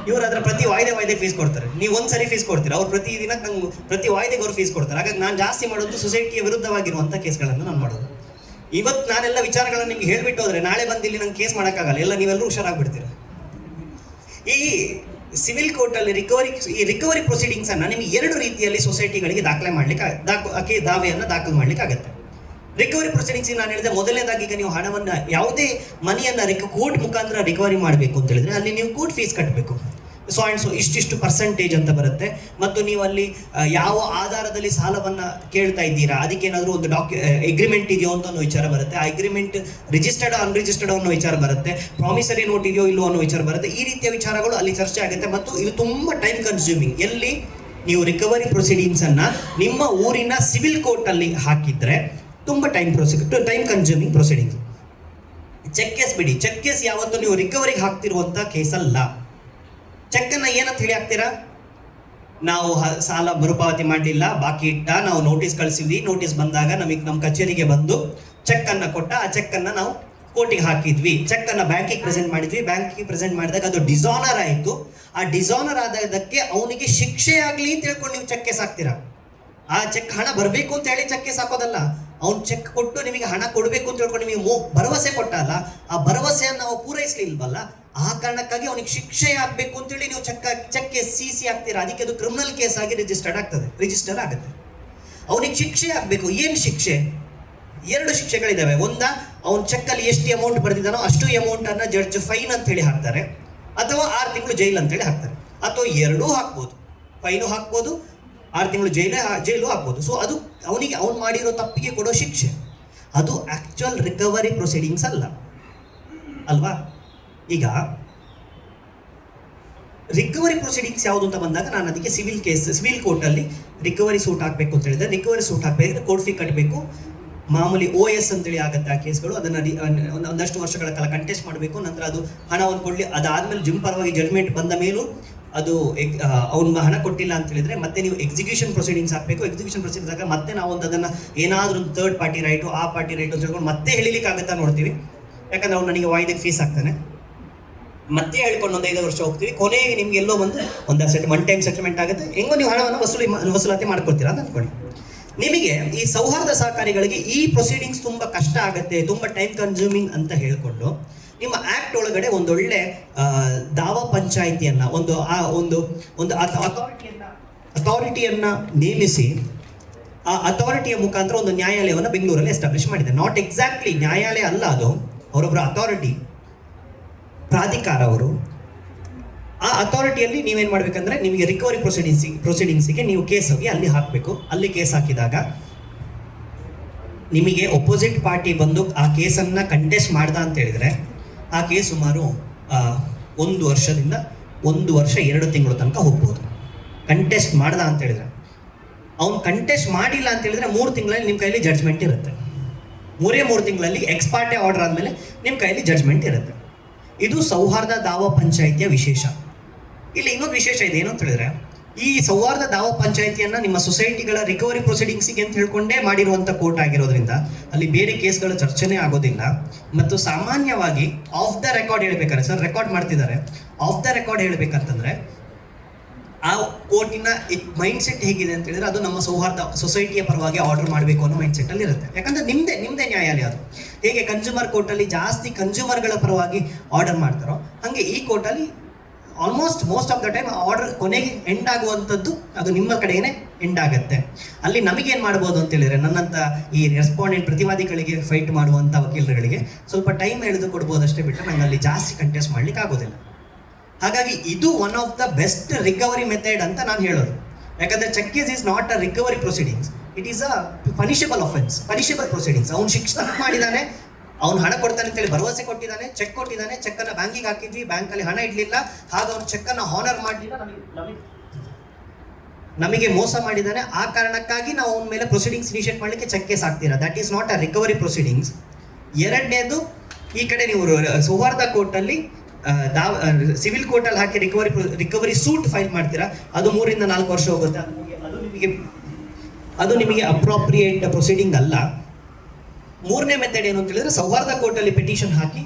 ಇವರು ಅದರ ಪ್ರತಿ ವಾಯ್ದೆ ಫೀಸ್ ಕೊಡ್ತಾರೆ. ನೀವು ಒಂದ್ಸರಿ ಫೀಸ್ ಕೊಡ್ತೀರಾ, ಅವ್ರು ಪ್ರತಿ ದಿನ ನಂಗೆ ಪ್ರತಿ ವಾಯ್ದೆಗೆ ಅವ್ರು ಫೀಸ್ ಕೊಡ್ತಾರೆ. ಹಾಗಾಗಿ ನಾನು ಜಾಸ್ತಿ ಮಾಡೋದು ಸೊಸೈಟಿಯ ವಿರುದ್ಧವಾಗಿರುವಂಥ ಕೇಸ್ಗಳನ್ನು ನಾನು ಮಾಡೋದು. ಇವತ್ತು ನಾನೆಲ್ಲ ವಿಚಾರಗಳನ್ನು ನಿಮ್ಗೆ ಹೇಳ್ಬಿಟ್ಟು ಹೋದರೆ ನಾಳೆ ಬಂದು ಇಲ್ಲಿ ನಂಗೆ ಕೇಸ್ ಮಾಡೋಕ್ಕಾಗಲ್ಲ, ಎಲ್ಲ ನೀವೆಲ್ಲರೂ ಹುಷಾರಾಗ್ಬಿಡ್ತೀರ. ಈ ಸಿವಿಲ್ ಕೋರ್ಟಲ್ಲಿ ರಿಕವರಿ ಪ್ರೊಸೀಡಿಂಗ್ಸನ್ನು ನಿಮಗೆ 2 ರೀತಿಯಲ್ಲಿ ಸೊಸೈಟಿಗಳಿಗೆ ದಾವೆಯನ್ನು ದಾಖಲು ಮಾಡಲಿಕ್ಕೆ ಆಗುತ್ತೆ. ರಿಕವರಿ ಪ್ರೊಸೀಡಿಂಗ್ಸ್ ನಾನು ಹೇಳಿದೆ, ಮೊದಲನೇದಾಗಿ ಈಗ ನೀವು ಹಣವನ್ನು, ಯಾವುದೇ ಮನಿಯನ್ನು ಕೋರ್ಟ್ ಮುಖಾಂತರ ರಿಕವರಿ ಮಾಡಬೇಕು ಅಂತ ಹೇಳಿದ್ರೆ ಅಲ್ಲಿ ನೀವು ಕೋರ್ಟ್ ಫೀಸ್ ಕಟ್ಟಬೇಕು. ಸೊ ಆ್ಯಂಡ್ ಸೊ ಇಷ್ಟಿಷ್ಟು ಪರ್ಸೆಂಟೇಜ್ ಅಂತ ಬರುತ್ತೆ. ಮತ್ತು ನೀವು ಅಲ್ಲಿ ಯಾವ ಆಧಾರದಲ್ಲಿ ಸಾಲವನ್ನು ಕೇಳ್ತಾ ಇದ್ದೀರಾ, ಅದಕ್ಕೇನಾದರೂ ಒಂದು ಎಗ್ರಿಮೆಂಟ್ ಇದೆಯೋ ಅಂತ ಅನ್ನೋ ವಿಚಾರ ಬರುತ್ತೆ. ಆ ಎಗ್ರಿಮೆಂಟ್ ರಿಜಿಸ್ಟರ್ಡ್ ಅನ್ರಿಜಿಸ್ಟರ್ಡ್ ಅನ್ನೋ ವಿಚಾರ ಬರುತ್ತೆ. ಪ್ರಾಮಿಸರಿ ನೋಟ್ ಇದೆಯೋ ಇಲ್ಲೋ ಅನ್ನೋ ವಿಚಾರ ಬರುತ್ತೆ. ಈ ರೀತಿಯ ವಿಚಾರಗಳು ಅಲ್ಲಿ ಚರ್ಚೆ ಆಗುತ್ತೆ. ಮತ್ತು ಇದು ತುಂಬ ಟೈಮ್ ಕನ್ಸ್ಯೂಮಿಂಗ್. ಎಲ್ಲಿ ನೀವು ರಿಕವರಿ ಪ್ರೊಸೀಡಿಂಗ್ಸನ್ನು ನಿಮ್ಮ ಊರಿನ ಸಿವಿಲ್ ಕೋರ್ಟಲ್ಲಿ ಹಾಕಿದರೆ ತುಂಬ time consuming proceedings. Cheque case ಬಿಡಿ, ಚೆಕ್ ಕೇಸ್ ಯಾವತ್ತೂ ನೀವು ರಿಕವರಿಗೆ ಹಾಕ್ತಿರುವಂಥ ಕೇಸಲ್ಲ. ಚೆಕ್ಕನ್ನು ಏನಂತ ಹೇಳಿ ಹಾಕ್ತೀರಾ? ನಾವು ಸಾಲ ಮರುಪಾವತಿ ಮಾಡಲಿಲ್ಲ, ಬಾಕಿ ಇಟ್ಟ, ನಾವು ನೋಟಿಸ್ ಕಳಿಸಿದ್ವಿ, ನೋಟಿಸ್ ಬಂದಾಗ ನಮ್ಮ ಕಚೇರಿಗೆ ಬಂದು ಚೆಕ್ಕನ್ನು ಕೊಟ್ಟ, ಆ ಚೆಕ್ಕನ್ನು ನಾವು ಕೋರ್ಟಿಗೆ ಹಾಕಿದ್ವಿ, ಚೆಕ್ಕನ್ನು ಬ್ಯಾಂಕಿಗೆ ಪ್ರೆಸೆಂಟ್ ಮಾಡಿದ್ವಿ, ಬ್ಯಾಂಕಿಗೆ ಪ್ರೆಸೆಂಟ್ ಮಾಡಿದಾಗ ಅದು ಡಿಸಾನರ್ ಆಯಿತು. ಆ ಡಿಸಾನರ್ ಆದದಕ್ಕೆ ಅವನಿಗೆ ಶಿಕ್ಷೆ ಆಗಲಿ ಅಂತ ಹೇಳ್ಕೊಂಡು ನೀವು ಚೆಕ್ ಕೇಸ್ ಹಾಕ್ತೀರಾ. ಆ ಚೆಕ್ ಹಣ ಬರಬೇಕು ಅಂತ ಹೇಳಿ ಚೆಕ್ ಕೇಸ್ ಹಾಕೋದಲ್ಲ. ಅವ್ನು ಚೆಕ್ ಕೊಟ್ಟು ನಿಮಗೆ ಹಣ ಕೊಡಬೇಕು ಅಂತ ಹೇಳ್ಕೊಂಡು ನಿಮಗೆ ಭರವಸೆ ಕೊಟ್ಟಲ್ಲ, ಆ ಭರವಸೆಯನ್ನು ನಾವು ಪೂರೈಸಲಿಲ್ವಲ್ಲ, ಆ ಕಾರಣಕ್ಕಾಗಿ ಅವನಿಗೆ ಶಿಕ್ಷೆ ಆಗಬೇಕು ಅಂತೇಳಿ ನೀವು ಚೆಕ್ ಕೇಸ್ ಸಿ ಆಗ್ತೀರಾ. ಅದಕ್ಕೆ ಅದು ಕ್ರಿಮಿನಲ್ ಕೇಸ್ ಆಗಿ ರಿಜಿಸ್ಟರ್ ಆಗುತ್ತೆ. ಅವನಿಗೆ ಶಿಕ್ಷೆ ಆಗಬೇಕು. ಏನು ಶಿಕ್ಷೆ? 2 ಶಿಕ್ಷೆಗಳಿದ್ದಾವೆ. ಅವನ ಚೆಕ್ಕಲ್ಲಿ ಎಷ್ಟು ಅಮೌಂಟ್ ಬರೆದಿದ್ದಾನೋ ಅಷ್ಟು ಅಮೌಂಟನ್ನು ಜಡ್ಜ್ ಫೈನ್ ಅಂತ ಹೇಳಿ ಹಾಕ್ತಾರೆ, ಅಥವಾ 6 ತಿಂಗಳು ಜೈಲು ಅಂತೇಳಿ ಹಾಕ್ತಾರೆ, ಅಥವಾ 2 ಹಾಕ್ಬೋದು. ಫೈನು ಹಾಕ್ಬೋದು, 6 ತಿಂಗಳು ಜೈಲು ಹಾಕ್ಬೋದು. ಸೊ ಅದು ಅವನು ಮಾಡಿರೋ ತಪ್ಪಿಗೆ ಕೊಡೋ ಶಿಕ್ಷೆ. ಅದು ಆ್ಯಕ್ಚುಯಲ್ ರಿಕವರಿ ಪ್ರೊಸೀಡಿಂಗ್ಸ್ ಅಲ್ವಾ? ಈಗ ರಿಕವರಿ ಪ್ರೊಸೀಡಿಂಗ್ಸ್ ಯಾವುದು ಅಂತ ಬಂದಾಗ ನಾನು ಅದಕ್ಕೆ ಸಿವಿಲ್ ಕೋರ್ಟಲ್ಲಿ ರಿಕವರಿ ಸೂಟ್ ಹಾಕಬೇಕು ಅಂತ ಹೇಳಿದ್ರೆ, ರಿಕವರಿ ಸೂಟ್ ಹಾಕಬೇಕಾದ್ರೆ ಕೋರ್ಟ್ ಫೀ ಕಟ್ಟಬೇಕು. ಮಾಮೂಲಿ OS ಅಂತೇಳಿ ಆಗುತ್ತೆ ಆ ಕೇಸ್ಗಳು. ಅದನ್ನು ಒಂದಷ್ಟು ವರ್ಷಗಳ ಕಾಲ ಕಂಟೆಸ್ಟ್ ಮಾಡಬೇಕು. ನಂತರ ಅದು ಹಣವನ್ನು ಕೊಡಲಿ, ಅದಾದಮೇಲೆ ಪರವಾಗಿ ಜಡ್ಜ್ಮೆಂಟ್ ಬಂದ ಮೇಲೂ ಅದು ಅವ್ನು ಹಣ ಕೊಟ್ಟಿಲ್ಲ ಅಂತ ಹೇಳಿದ್ರೆ ಮತ್ತೆ ನೀವು ಎಕ್ಸಿಕ್ಯೂಷನ್ ಪ್ರೊಸೀಡಿಂಗ್ಸ್ ಹಾಕಬೇಕು. ಎಕ್ಸಿಕ್ಯೂಷನ್ ಪ್ರೊಸೀಡಿಂಗ್ಸ್ ಆಗ ಮತ್ತೆ ನಾವು ಅದನ್ನು ಏನಾದರೂ ಒಂದು ಥರ್ಡ್ ಪಾರ್ಟಿ ರೈಟು, ಆ ಪಾರ್ಟಿ ರೈಟು ಅಂತ ಹೇಳ್ಕೊಂಡು ಮತ್ತೆ ಹೇಳಿಲಿಕ್ಕಾಗುತ್ತಾ ನೋಡ್ತೀವಿ. ಯಾಕಂದ್ರೆ ಅವ್ನು ನನಗೆ ವಾಯ್ದೆಗೆ ಫೀಸ್ ಹಾಕ್ತಾನೆ, ಮತ್ತೆ ಹೇಳ್ಕೊಂಡು ಒಂದು 5 ವರ್ಷ ಹೋಗ್ತೀವಿ. ಕೊನೆಗೆ ನಿಮ್ಗೆ ಎಲ್ಲೋ ಬಂದು ಒನ್ ಟೈಮ್ ಸೆಟಲ್ಮೆಂಟ್ ಆಗುತ್ತೆ. ಹೆಂಗೋ ನೀವು ಹಣವನ್ನು ವಸೂಲಾತಿ ಮಾಡ್ಕೊಳ್ತೀರಾ ಅಂತ ಅಂದ್ಕೊಳ್ಳಿ. ನಿಮಗೆ ಈ ಸೌಹಾರ್ದ ಸಹಕಾರಿಗಳಿಗೆ ಈ ಪ್ರೊಸೀಡಿಂಗ್ಸ್ ತುಂಬ ಕಷ್ಟ ಆಗುತ್ತೆ, ತುಂಬ ಟೈಮ್ ಕನ್ಸ್ಯೂಮಿಂಗ್ ಅಂತ ಹೇಳ್ಕೊಂಡು ನಿಮ್ಮ ಆ್ಯಕ್ಟ್ ಒಳಗಡೆ ಒಂದೊಳ್ಳೆ ದಾವಾ ಪಂಚಾಯಿತಿಯನ್ನು ಒಂದು ಅಥಾರಿಟಿಯನ್ನು ನೇಮಿಸಿ ಆ ಅಥಾರಿಟಿಯ ಮುಖಾಂತರ ಒಂದು ನ್ಯಾಯಾಲಯವನ್ನು ಬೆಂಗಳೂರಲ್ಲಿ ಎಸ್ಟಾಬ್ಲಿಷ್ ಮಾಡಿದೆ. ನಾಟ್ ಎಕ್ಸಾಕ್ಟ್ಲಿ ನ್ಯಾಯಾಲಯ ಅಲ್ಲ, ಅದು ಅವರೊಬ್ಬರ ಅಥಾರಿಟಿ, ಪ್ರಾಧಿಕಾರ ಅವರು. ಆ ಅಥಾರಿಟಿಯಲ್ಲಿ ನೀವೇನು ಮಾಡಬೇಕಂದ್ರೆ ನಿಮಗೆ ರಿಕವರಿ ಪ್ರೊಸೀಡಿಂಗ್ಸಿಗೆ ನೀವು ಕೇಸ್ ಹೋಗಿ ಅಲ್ಲಿ ಹಾಕಬೇಕು. ಅಲ್ಲಿ ಕೇಸ್ ಹಾಕಿದಾಗ ನಿಮಗೆ ಒಪೋಸಿಟ್ ಪಾರ್ಟಿ ಬಂದು ಆ ಕೇಸನ್ನು ಕಂಟೆಸ್ಟ್ ಮಾಡ್ದ ಅಂತ ಹೇಳಿದರೆ ಆ ಕೇಸ್ ಸುಮಾರು 1 ವರ್ಷದಿಂದ 1 ವರ್ಷ 2 ತಿಂಗಳು ತನಕ ಹೋಗ್ಬೋದು. ಕಂಟೆಸ್ಟ್ ಮಾಡ್ದ ಅಂತ ಹೇಳಿದ್ರೆ, ಅವ್ನು ಕಂಟೆಸ್ಟ್ ಮಾಡಿಲ್ಲ ಅಂತ ಹೇಳಿದ್ರೆ 3 ತಿಂಗಳಲ್ಲಿ ನಿಮ್ಮ ಕೈಲಿ ಜಡ್ಜ್ಮೆಂಟ್ ಇರುತ್ತೆ. 3 ತಿಂಗಳಲ್ಲಿ ಎಕ್ಸ್ಪಾರ್ಟೆ ಆರ್ಡರ್ ಆದಮೇಲೆ ನಿಮ್ಮ ಕೈಲಿ ಜಡ್ಜ್ಮೆಂಟ್ ಇರುತ್ತೆ. ಇದು ಸೌಹಾರ್ದ ದಾವ ಪಂಚಾಯಿತಿಯ ವಿಶೇಷ. ಇಲ್ಲಿ ಇನ್ನೊಂದು ವಿಶೇಷ ಇದೆ, ಏನು ಅಂತ ಹೇಳಿದ್ರೆ, ಈ ಸೌಹಾರ್ದ ದಾವ ಪಂಚಾಯಿತಿಯನ್ನ ನಿಮ್ಮ ಸೊಸೈಟಿಗಳ ರಿಕವರಿ ಪ್ರೊಸೀಡಿಂಗ್ಸಿಗೆ ಅಂತ ಹೇಳ್ಕೊಂಡೇ ಮಾಡಿರುವಂಥ ಕೋರ್ಟ್ ಆಗಿರೋದ್ರಿಂದ ಅಲ್ಲಿ ಬೇರೆ ಕೇಸ್ಗಳ ಚರ್ಚೆನೇ ಆಗೋದಿಲ್ಲ. ಮತ್ತು ಸಾಮಾನ್ಯವಾಗಿ ಆಫ್ ದ ರೆಕಾರ್ಡ್ ಹೇಳ್ಬೇಕಾದ್ರೆ, ಸರ್ ರೆಕಾರ್ಡ್ ಮಾಡ್ತಿದ್ದಾರೆ, ಆಫ್ ದ ರೆಕಾರ್ಡ್ ಹೇಳ್ಬೇಕಂತಂದ್ರೆ ಆ ಕೋರ್ಟಿನ ಮೈಂಡ್ ಸೆಟ್ ಹೇಗಿದೆ ಅಂತ ಹೇಳಿದ್ರೆ, ಅದು ನಮ್ಮ ಸೌಹಾರ್ದ ಸೊಸೈಟಿಯ ಪರವಾಗಿ ಆರ್ಡರ್ ಮಾಡಬೇಕು ಅನ್ನೋ ಮೈಂಡ್ ಸೆಟ್ ಅಲ್ಲಿ ಇರುತ್ತೆ. ಯಾಕಂದ್ರೆ ನಿಮ್ದೇ ನ್ಯಾಯಾಲಯ ಅದು. ಹೇಗೆ ಕನ್ಸ್ಯೂಮರ್ ಕೋರ್ಟಲ್ಲಿ ಜಾಸ್ತಿ ಕನ್ಸ್ಯೂಮರ್ಗಳ ಪರವಾಗಿ ಆರ್ಡರ್ ಮಾಡ್ತಾರೋ, ಹಾಗೆ ಈ ಕೋರ್ಟಲ್ಲಿ almost most of the time order ಕೊನೆಗೆ ಎಂಡ್ ಆಗುವಂಥದ್ದು ಅದು ನಿಮ್ಮ ಕಡೆಗೇ ಎಂಡ್ ಆಗುತ್ತೆ. ಅಲ್ಲಿ ನಮಗೇನು ಮಾಡ್ಬೋದು ಅಂತ ಹೇಳಿದ್ರೆ, ನನ್ನಂಥ ಈ ರೆಸ್ಪಾಂಡೆಂಟ್ ಪ್ರತಿವಾದಿಗಳಿಗೆ ಫೈಟ್ ಮಾಡುವಂಥ ವಕೀಲರುಗಳಿಗೆ ಸ್ವಲ್ಪ ಟೈಮ್ ಎಳೆದು ಕೊಡ್ಬೋದಷ್ಟೇ ಬಿಟ್ಟರೆ ನಂಗೆ ಅಲ್ಲಿ ಜಾಸ್ತಿ ಕಂಟೆಸ್ಟ್ ಮಾಡ್ಲಿಕ್ಕೆ ಆಗೋದಿಲ್ಲ. ಹಾಗಾಗಿ ಇದು one of the best recovery method ಅಂತ ನಾನು ಹೇಳೋದು. ಯಾಕಂದರೆ cheque case is not a recovery proceedings, it is a punishable offence, punishable proceedings. ಅವ್ನು ಶಿಕ್ಷೆ ಮಾಡಿದ್ದಾನೆ, ಅವ್ನು ಹಣ ಕೊಡ್ತಾನೆ ಅಂತೇಳಿ ಭರವಸೆ ಕೊಟ್ಟಿದ್ದಾನೆ, ಚೆಕ್ ಕೊಟ್ಟಿದ್ದಾನೆ, ಚೆಕ್ಕನ್ನು ಬ್ಯಾಂಕಿಗೆ ಹಾಕಿದ್ವಿ, ಬ್ಯಾಂಕಲ್ಲಿ ಹಣ ಇಡಲಿಲ್ಲ, ಹಾಗೆ ಅವ್ನು ಚೆಕ್ಕನ್ನು ಹಾನರ್ ಮಾಡಲಿಲ್ಲ, ನಮಗೆ ಮೋಸ ಮಾಡಿದ್ದಾನೆ, ಆ ಕಾರಣಕ್ಕಾಗಿ ನಾವು ಅವನ ಮೇಲೆ ಪ್ರೊಸೀಡಿಂಗ್ಸ್ ಇನಿಷಿಯೇಟ್ ಮಾಡಲಿಕ್ಕೆ ಚೆಕ್ ಕೇಸ್ ಹಾಕ್ತೀರಾ. That is not a recovery proceedings. ಎರಡನೇದು, ಈ ಕಡೆ ನೀವು ಸೌಹಾರ್ದ ಕೋರ್ಟಲ್ಲಿ ಸಿವಿಲ್ ಕೋರ್ಟಲ್ಲಿ ಹಾಕಿ ರಿಕವರಿ ಸೂಟ್ ಫೈಲ್ ಮಾಡ್ತೀರಾ, ಅದು 3 ರಿಂದ 4 ವರ್ಷ ಹೋಗುತ್ತೆ. ಅದು ನಿಮಗೆ ಅಪ್ರಾಪ್ರಿಯೇಟ್ ಪ್ರೊಸೀಡಿಂಗ್ ಅಲ್ಲ. 3ನೇ ಮೆಥಡ್ ಏನು ಅಂತ ಹೇಳಿದ್ರೆ, ಸೌಹಾರ್ದ ಕೋರ್ಟಲ್ಲಿ ಪೆಟಿಷನ್ ಹಾಕಿ,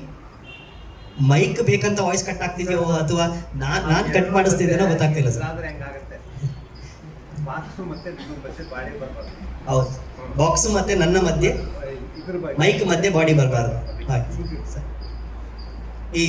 ಮೈಕ್ ಬೇಕಂತ ವಾಯ್ಸ್ ಕಟ್ ಆಗ್ತಿದೆಯೋ ಅಥವಾ ನಾನು ಕಟ್ ಮಾಡಿಸ್ತಿದ್ದೇನೋ ಗೊತ್ತಾಗ್ತಿಲ್ಲ ಸರ್. ಹೌದು, ಬಾಕ್ಸ್ ಮತ್ತೆ ನನ್ನ ಮಧ್ಯೆ ಮೈಕ್ ಮಧ್ಯೆ ಬಾಡಿ ಬರಬಾರ್ದು. ಈ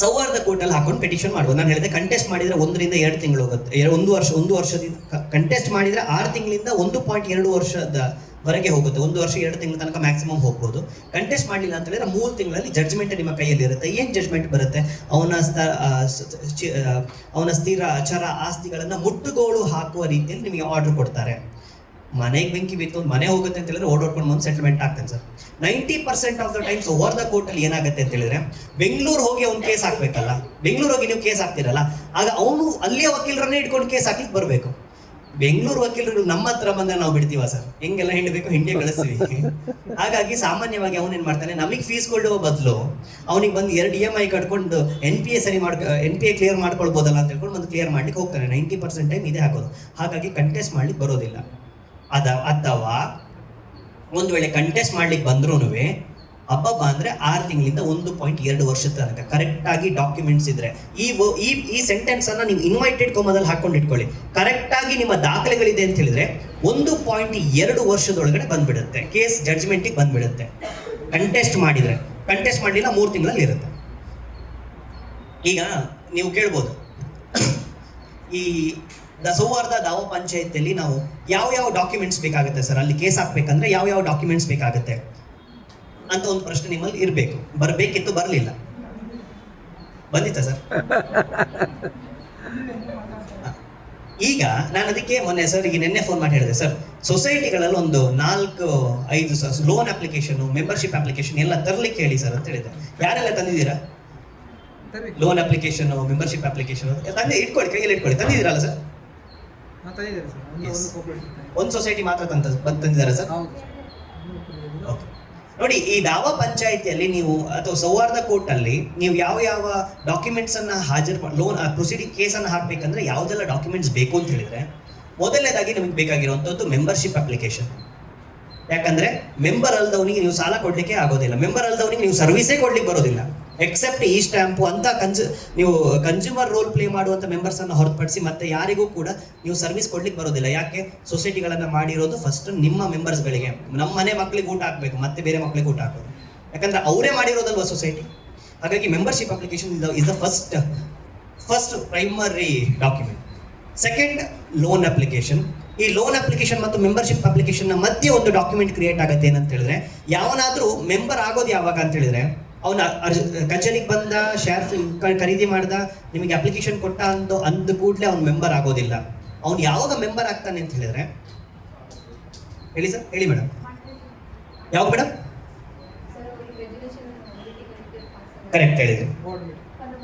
ಸೌಹಾರ್ದ ಕೋರ್ಟಲ್ಲಿ ಹಾಕೊಂಡು ಪೆಟಿಷನ್ ಮಾಡ್ಬೋದು. ನಾನು ಹೇಳಿದೆ ಕಂಟೆಸ್ಟ್ ಮಾಡಿದರೆ 1 ರಿಂದ 2 ತಿಂಗಳು ಹೋಗುತ್ತೆ. 1 ವರ್ಷದಿಂದ ಕಂಟೆಸ್ಟ್ ಮಾಡಿದರೆ 6 ತಿಂಗಳಿಂದ 1.2 ವರ್ಷದವರೆಗೆ ಹೋಗುತ್ತೆ. 1 ವರ್ಷ 2 ತಿಂಗಳ ತನಕ ಮ್ಯಾಕ್ಸಿಮಮ್ ಹೋಗ್ಬೋದು. ಕಂಟೆಸ್ಟ್ ಮಾಡಲಿಲ್ಲ ಅಂತ ಹೇಳಿದ್ರೆ 3 ತಿಂಗಳಲ್ಲಿ ಜಡ್ಜ್ಮೆಂಟ್ ನಿಮ್ಮ ಕೈಯಲ್ಲಿ ಇರುತ್ತೆ. ಏನು ಜಡ್ಜ್ಮೆಂಟ್ ಬರುತ್ತೆ? ಅವನ ಸ್ಥಿರ ಅಚರ ಆಸ್ತಿಗಳನ್ನು ಮುಟ್ಟುಗೋಲು ಹಾಕುವ ರೀತಿಯಲ್ಲಿ ನಿಮಗೆ ಆರ್ಡರ್ ಕೊಡ್ತಾರೆ. ಮನೆಗೆ ಬೆಂಕಿ ಬಿತ್ತು, ಮನೆ ಹೋಗುತ್ತೆ ಅಂತ ಹೇಳಿದ್ರೆ ಓಡಾಡ್ಕೊಂಡು ಬಂದು ಸೆಟಲ್ಮೆಂಟ್ ಆಗ್ತಾನೆ sir. 90% of the times over the ಕೋರ್ಟಲ್ಲಿ ಏನಾಗುತ್ತೆ ಅಂತ ಹೇಳಿದ್ರೆ, ಬೆಂಗಳೂರು ಹೋಗಿ ಅವ್ನು ಕೇಸ್ ಹಾಕ್ಬೇಕಲ್ಲ, ಬೆಂಗಳೂರು ಹೋಗಿ ನೀವು ಕೇಸ್ ಹಾಕ್ತಿರಲ್ಲ, ಆಗ ಅವನು ಅಲ್ಲಿಯ ವಕೀಲರನ್ನೇ ಇಟ್ಕೊಂಡು ಕೇಸ್ ಹಾಕ್ಲಿಕ್ಕೆ ಬರಬೇಕು. ಬೆಂಗಳೂರು ವಕೀಲರು ನಮ್ಮ ಹತ್ರ ಬಂದ್ರೆ ನಾವು ಬಿಡ್ತೀವ ಸರ್? ಹೆಂಗೆಲ್ಲ ಹಿಂಡಬೇಕು, ಹಿಂಡಿ ಕಳಿಸ್ತೀವಿ. ಹಾಗಾಗಿ ಸಾಮಾನ್ಯವಾಗಿ ಅವನೇನು ಮಾಡ್ತಾನೆ, ನಮಗೆ ಫೀಸ್ ಕೊಡುವ ಬದಲು ಅವನಿಗೆ ಬಂದು 2 EMI ಕಟ್ಕೊಂಡು NPA NPA ಕ್ಲಿಯರ್ ಮಾಡ್ಕೊಳ್ಬೋದಲ್ಲ ಅಂತ ಹೇಳ್ಕೊಂಡು ಬಂದು ಕ್ಲಿಯರ್ ಮಾಡ್ಲಿಕ್ಕೆ ಹೋಗ್ತಾನೆ. 90% ಟೈಮ್ ಇದೇ ಹಾಕೋದು. ಹಾಗಾಗಿ ಕಂಟೆಸ್ಟ್ ಮಾಡ್ಲಿಕ್ಕೆ ಬರೋದಿಲ್ಲ. ಅಥವಾ ಒಂದು ವೇಳೆ ಕಂಟೆಸ್ಟ್ ಮಾಡ್ಲಿಕ್ಕೆ ಬಂದ್ರೂ ಹಬ್ಬ ಅಂದರೆ 6 ತಿಂಗಳಿಂದ 1.2 ವರ್ಷದ ತನಕ ಕರೆಕ್ಟಾಗಿ ಡಾಕ್ಯುಮೆಂಟ್ಸ್ ಇದ್ರೆ, ಈ ಸೆಂಟೆನ್ಸನ್ನು ನೀವು ಇನ್ವೈಟೆಡ್ ಕೋಮದಲ್ಲಿ ಹಾಕೊಂಡು ಇಟ್ಕೊಳ್ಳಿ. ಕರೆಕ್ಟಾಗಿ ನಿಮ್ಮ ದಾಖಲೆಗಳಿದೆ ಅಂತ ಹೇಳಿದ್ರೆ 1.2 ವರ್ಷದೊಳಗಡೆ ಬಂದ್ಬಿಡುತ್ತೆ, ಕೇಸ್ ಜಡ್ಜ್ಮೆಂಟಿಗೆ ಬಂದ್ಬಿಡುತ್ತೆ. ಕಂಟೆಸ್ಟ್ ಮಾಡಲಿಲ್ಲ 3 ತಿಂಗಳಲ್ಲಿ ಇರುತ್ತೆ. ಈಗ ನೀವು ಕೇಳ್ಬೋದು, ಈ ಸೌಹಾರ್ದ ದಾವ ಪಂಚಾಯತಿಯಲ್ಲಿ ನಾವು ಯಾವ ಡಾಕ್ಯುಮೆಂಟ್ಸ್ ಬೇಕಾಗುತ್ತೆ ಸರ್, ಅಲ್ಲಿ ಕೇಸ್ ಹಾಕ್ಬೇಕಂದ್ರೆ ಯಾವ ಡಾಕ್ಯುಮೆಂಟ್ಸ್ ಬೇಕಾಗುತ್ತೆ ಅಂತ ಒಂದು ಪ್ರಶ್ನೆ ನಿಮ್ಮಲ್ಲಿ ಬರಬೇಕಿತ್ತು, ಬರಲಿಲ್ಲ. ಬಂದಿತ್ತಾ ಸರ್? ಈಗ ನಾನು ಅದಕ್ಕೆ ಮೊನ್ನೆ ಸರ್ಗೆ ನಿನ್ನೆ ಫೋನ್ ಮಾಡಿ ಹೇಳಿದೆ, ಸರ್ ಸೊಸೈಟಿಗಳಲ್ಲಿ ಒಂದು 4-5 ಲೋನ್ ಅಪ್ಲಿಕೇಶನ್, ಮೆಂಬರ್ಶಿಪ್ ಅಪ್ಲಿಕೇಶನ್ ಎಲ್ಲ ತರಲಿಕ್ಕೆ ಹೇಳಿ ಸರ್ ಅಂತ ಹೇಳಿದೆ. ಯಾರೆಲ್ಲ ತಂದಿದ್ದೀರಾ? ಲೋನ್ ಅಪ್ಲಿಕೇಶನ್, ಮೆಂಬರ್ಶಿಪ್ ಅಪ್ಲಿಕೇಶನ್ ಇಟ್ಕೊಳ್ಳಿ, ಕೈಯಲ್ಲಿ ಇಟ್ಕೊಳ್ಳಿ. ತಂದಿದ್ದೀರಲ್ಲ ಸರ್? ಒಂದು ಸೊಸೈಟಿ ಮಾತ್ರ ತಂದಿದ್ದಾರೆ ಸರ್. ನೋಡಿ, ಈ ದಾವ ಪಂಚಾಯಿತಿಯಲ್ಲಿ ನೀವು ಅಥವಾ ಸೌಹಾರ್ದ ಕೋರ್ಟಲ್ಲಿ ನೀವು ಯಾವ ಡಾಕ್ಯುಮೆಂಟ್ಸ್ ಅನ್ನ ಲೋನ್ ಪ್ರೊಸೀಡಿಂಗ್ ಕೇಸನ್ನು ಹಾಕಬೇಕಂದ್ರೆ ಯಾವುದೆಲ್ಲ ಡಾಕ್ಯುಮೆಂಟ್ಸ್ ಬೇಕು ಅಂತ ಹೇಳಿದ್ರೆ, ಮೊದಲನೇದಾಗಿ ನಮಗೆ ಬೇಕಾಗಿರುವಂಥದ್ದು ಮೆಂಬರ್ಶಿಪ್ ಅಪ್ಲಿಕೇಶನ್. ಯಾಕಂದ್ರೆ ಮೆಂಬರ್ ಅಲ್ದವನಿಗೆ ನೀವು ಸಾಲ ಕೊಡ್ಲಿಕ್ಕೆ ಆಗೋದಿಲ್ಲ, ಮೆಂಬರ್ ಅಲ್ದವನಿಗೆ ನೀವು ಸರ್ವಿಸೇ ಕೊಡ್ಲಿಕ್ಕೆ ಬರೋದಿಲ್ಲ. ಎಕ್ಸೆಪ್ಟ್ ಈ ಸ್ಟ್ಯಾಂಪು ಅಂತ ನೀವು ಕನ್ಸ್ಯೂಮರ್ ರೋಲ್ ಪ್ಲೇ ಮಾಡುವಂಥ ಮೆಂಬರ್ಸ್ ಅನ್ನು ಹೊರತುಪಡಿಸಿ ಮತ್ತೆ ಯಾರಿಗೂ ಕೂಡ ನೀವು ಸರ್ವಿಸ್ ಕೊಡ್ಲಿಕ್ಕೆ ಬರೋದಿಲ್ಲ. ಯಾಕೆ? ಸೊಸೈಟಿಗಳನ್ನು ಮಾಡಿರೋದು ಫಸ್ಟ್ ನಿಮ್ಮ ಮೆಂಬರ್ಸ್ಗಳಿಗೆ. ನಮ್ಮ ಮನೆ ಮಕ್ಕಳಿಗೆ ಊಟ ಹಾಕಬೇಕು, ಮತ್ತೆ ಬೇರೆ ಮಕ್ಕಳಿಗೆ ಊಟ ಹಾಕೋದು, ಯಾಕಂದ್ರೆ ಅವರೇ ಮಾಡಿರೋದಲ್ವ ಸೊಸೈಟಿ. ಹಾಗಾಗಿ membership application is the first primary document. Second, loan application. ಈ ಲೋನ್ ಅಪ್ಲಿಕೇಶನ್ ಮತ್ತು ಮೆಂಬರ್ಶಿಪ್ ಅಪ್ಲಿಕೇಶನ್ ಮಧ್ಯೆ ಒಂದು ಡಾಕ್ಯುಮೆಂಟ್ ಕ್ರಿಯೇಟ್ ಆಗುತ್ತೆ. ಏನಂತ ಹೇಳಿದ್ರೆ, ಯಾವನಾದ್ರೂ ಮೆಂಬರ್ ಆಗೋದು ಯಾವಾಗ ಅಂತ ಹೇಳಿದ್ರೆ, ಅವನ ಕಚೇರಿಗೆ ಬಂದ, ಶೇರ್ ಖರೀದಿ ಮಾಡ್ದ, ನಿಮಗೆ ಅಪ್ಲಿಕೇಶನ್ ಕೊಟ್ಟ ಅಂದ ಕೂಡಲೇ ಅವ್ನು ಮೆಂಬರ್ ಆಗೋದಿಲ್ಲ. ಅವ್ನು ಯಾವಾಗ ಮೆಂಬರ್ ಆಗ್ತಾನೆ ಅಂತ ಹೇಳಿದ್ರೆ, ಹೇಳಿ ಸರ್, ಹೇಳಿ ಮೇಡಮ್. ಯಾವ ಮೇಡಮ್? ಕರೆಕ್ಟ್ ಹೇಳಿದ್ರಿ.